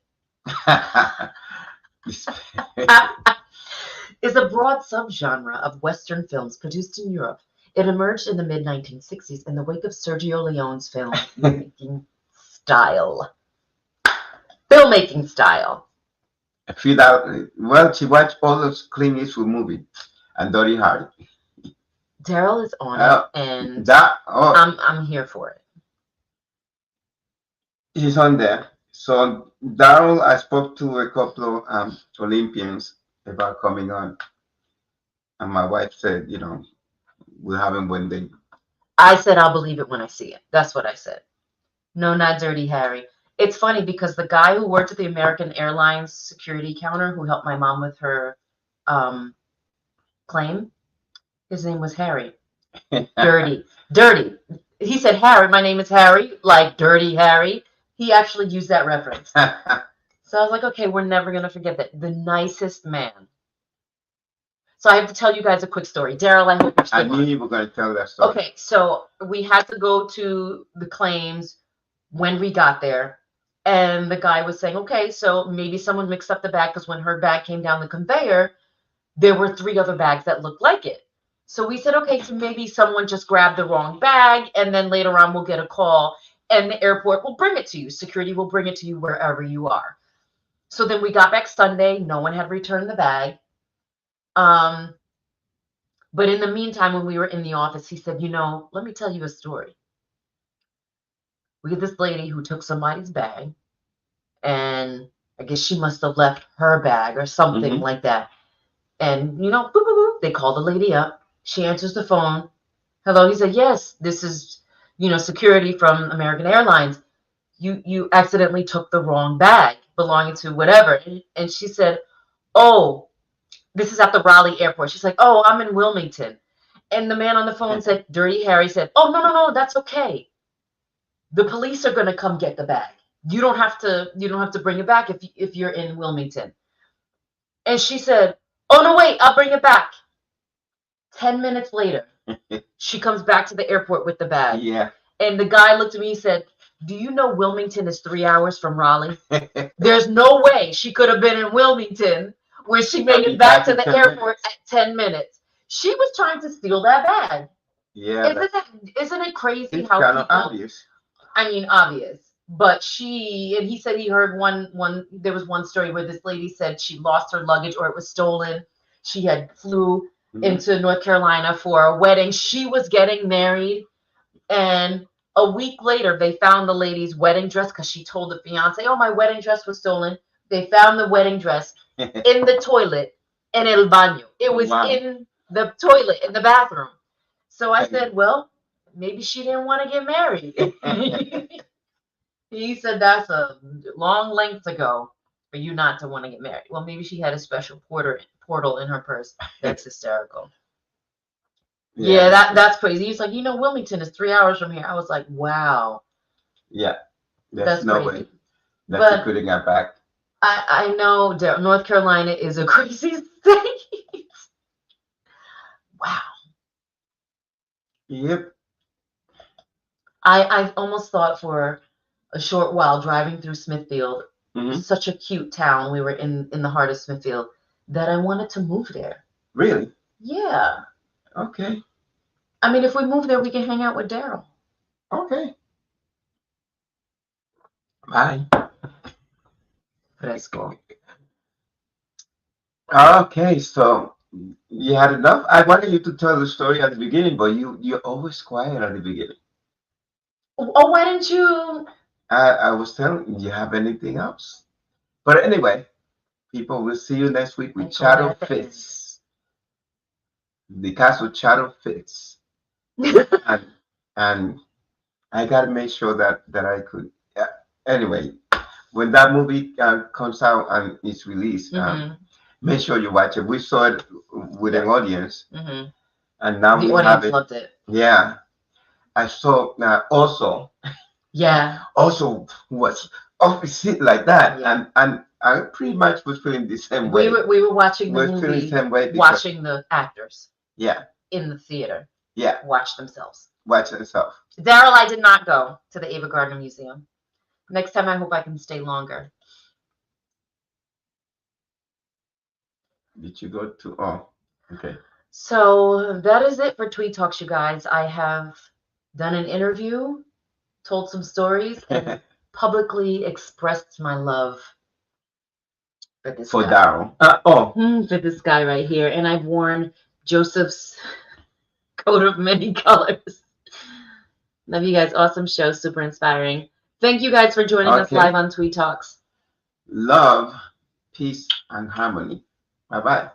Is a broad subgenre of Western films produced in Europe. It emerged in the mid-1960s in the wake of Sergio Leone's filmmaking style. Well, she watched all those Clint Eastwood movies and Dirty Harry. Daryl is on it, and I'm here for it. He's on there. So Daryl, I spoke to a couple of Olympians about coming on, and my wife said, we'll have him when they. I said I'll believe it when I see it. That's what I said. No, not Dirty Harry. It's funny because the guy who worked at the American Airlines security counter who helped my mom with her claim, his name was Harry. Dirty. He said, Harry, my name is Harry, like Dirty Harry. He actually used that reference. So I was like, okay, we're never going to forget that. The nicest man. So I have to tell you guys a quick story. Daryl, I hope you're still I knew you were going to tell that story. Okay, so we had to go to the claims when we got there. And the guy was saying, okay, so maybe someone mixed up the bag because when her bag came down the conveyor, there were 3 other bags that looked like it. So we said, okay, so maybe someone just grabbed the wrong bag, and then later on we'll get a call, and the airport will bring it to you. Security will bring it to you wherever you are. So then we got back Sunday. No one had returned the bag. But in the meantime, when we were in the office, he said, let me tell you a story. We had this lady who took somebody's bag, and I guess she must have left her bag or something like that. And, boop, boop, boop, they call the lady up. She answers the phone. Hello, he said, yes, this is, security from American Airlines. you accidentally took the wrong bag belonging to whatever. And she said, oh, this is at the Raleigh airport. She's like, oh, I'm in Wilmington. And the man on the phone said, Dirty Harry said, oh, no, that's okay. The police are going to come get the bag. You don't have to bring it back if you're in Wilmington. And she said, oh, no, wait, I'll bring it back. 10 minutes later, she comes back to the airport with the bag. Yeah. And the guy looked at me and said, do you know Wilmington is 3 hours from Raleigh? There's no way she could have been in Wilmington where she made it back to the airport at 10 minutes. She was trying to steal that bag. Yeah. Isn't it crazy it's how kind people, of obvious. I mean, obvious. But he said he heard there was one story where this lady said she lost her luggage or it was stolen. She had flew into North Carolina for a wedding. She was getting married, and a week later they found the lady's wedding dress because she told the fiance, oh, my wedding dress was stolen. They found the wedding dress in the toilet in el baño. It was in the toilet in the bathroom. So I said, well, maybe she didn't want to get married. He said that's a long length to go for you not to want to get married. Well, maybe she had a special portal in her purse. That's hysterical. Yeah, that's crazy. He's like, Wilmington is 3 hours from here. I was like, wow. Yeah, that's no crazy. way that you couldn't get back. I know North Carolina is a crazy state. Wow. Yep. I almost thought for a short while driving through Smithfield, such a cute town. We were in the heart of Smithfield, that I wanted to move there. Really? Yeah. Okay. I mean, if we move there, we can hang out with Daryl. Okay. Bye. Fresco. Okay, so you had enough. I wanted you to tell the story at the beginning, but you're always quiet at the beginning. Oh, why didn't you? I was telling you have anything else. But anyway, people, will see you next week with Shadow Fits. The cast with Shadow Fits. and I gotta make sure that I could. Anyway, when that movie comes out and it's released, make sure you watch it. We saw it with an audience, and now the we have it. Loved it. Yeah, I saw also. Yeah. Also was opposite like that, and I pretty much was feeling the same way. We were watching the movie, feeling the same way watching the actors. Yeah. In the theater. Yeah. Watch themselves. Watch themselves. Daryl, I did not go to the Ava Gardner Museum. Next time, I hope I can stay longer. Did you go to? Oh, okay. So that is it for Tweed Talks, you guys. I have done an interview, told some stories, and publicly expressed my love for this for guy. Daryl. For this guy right here. And I've worn Joseph's coat of many colors. Love you guys. Awesome show. Super inspiring. Thank you guys for joining us live on Tweed Talks. Love, peace, and harmony. Bye-bye.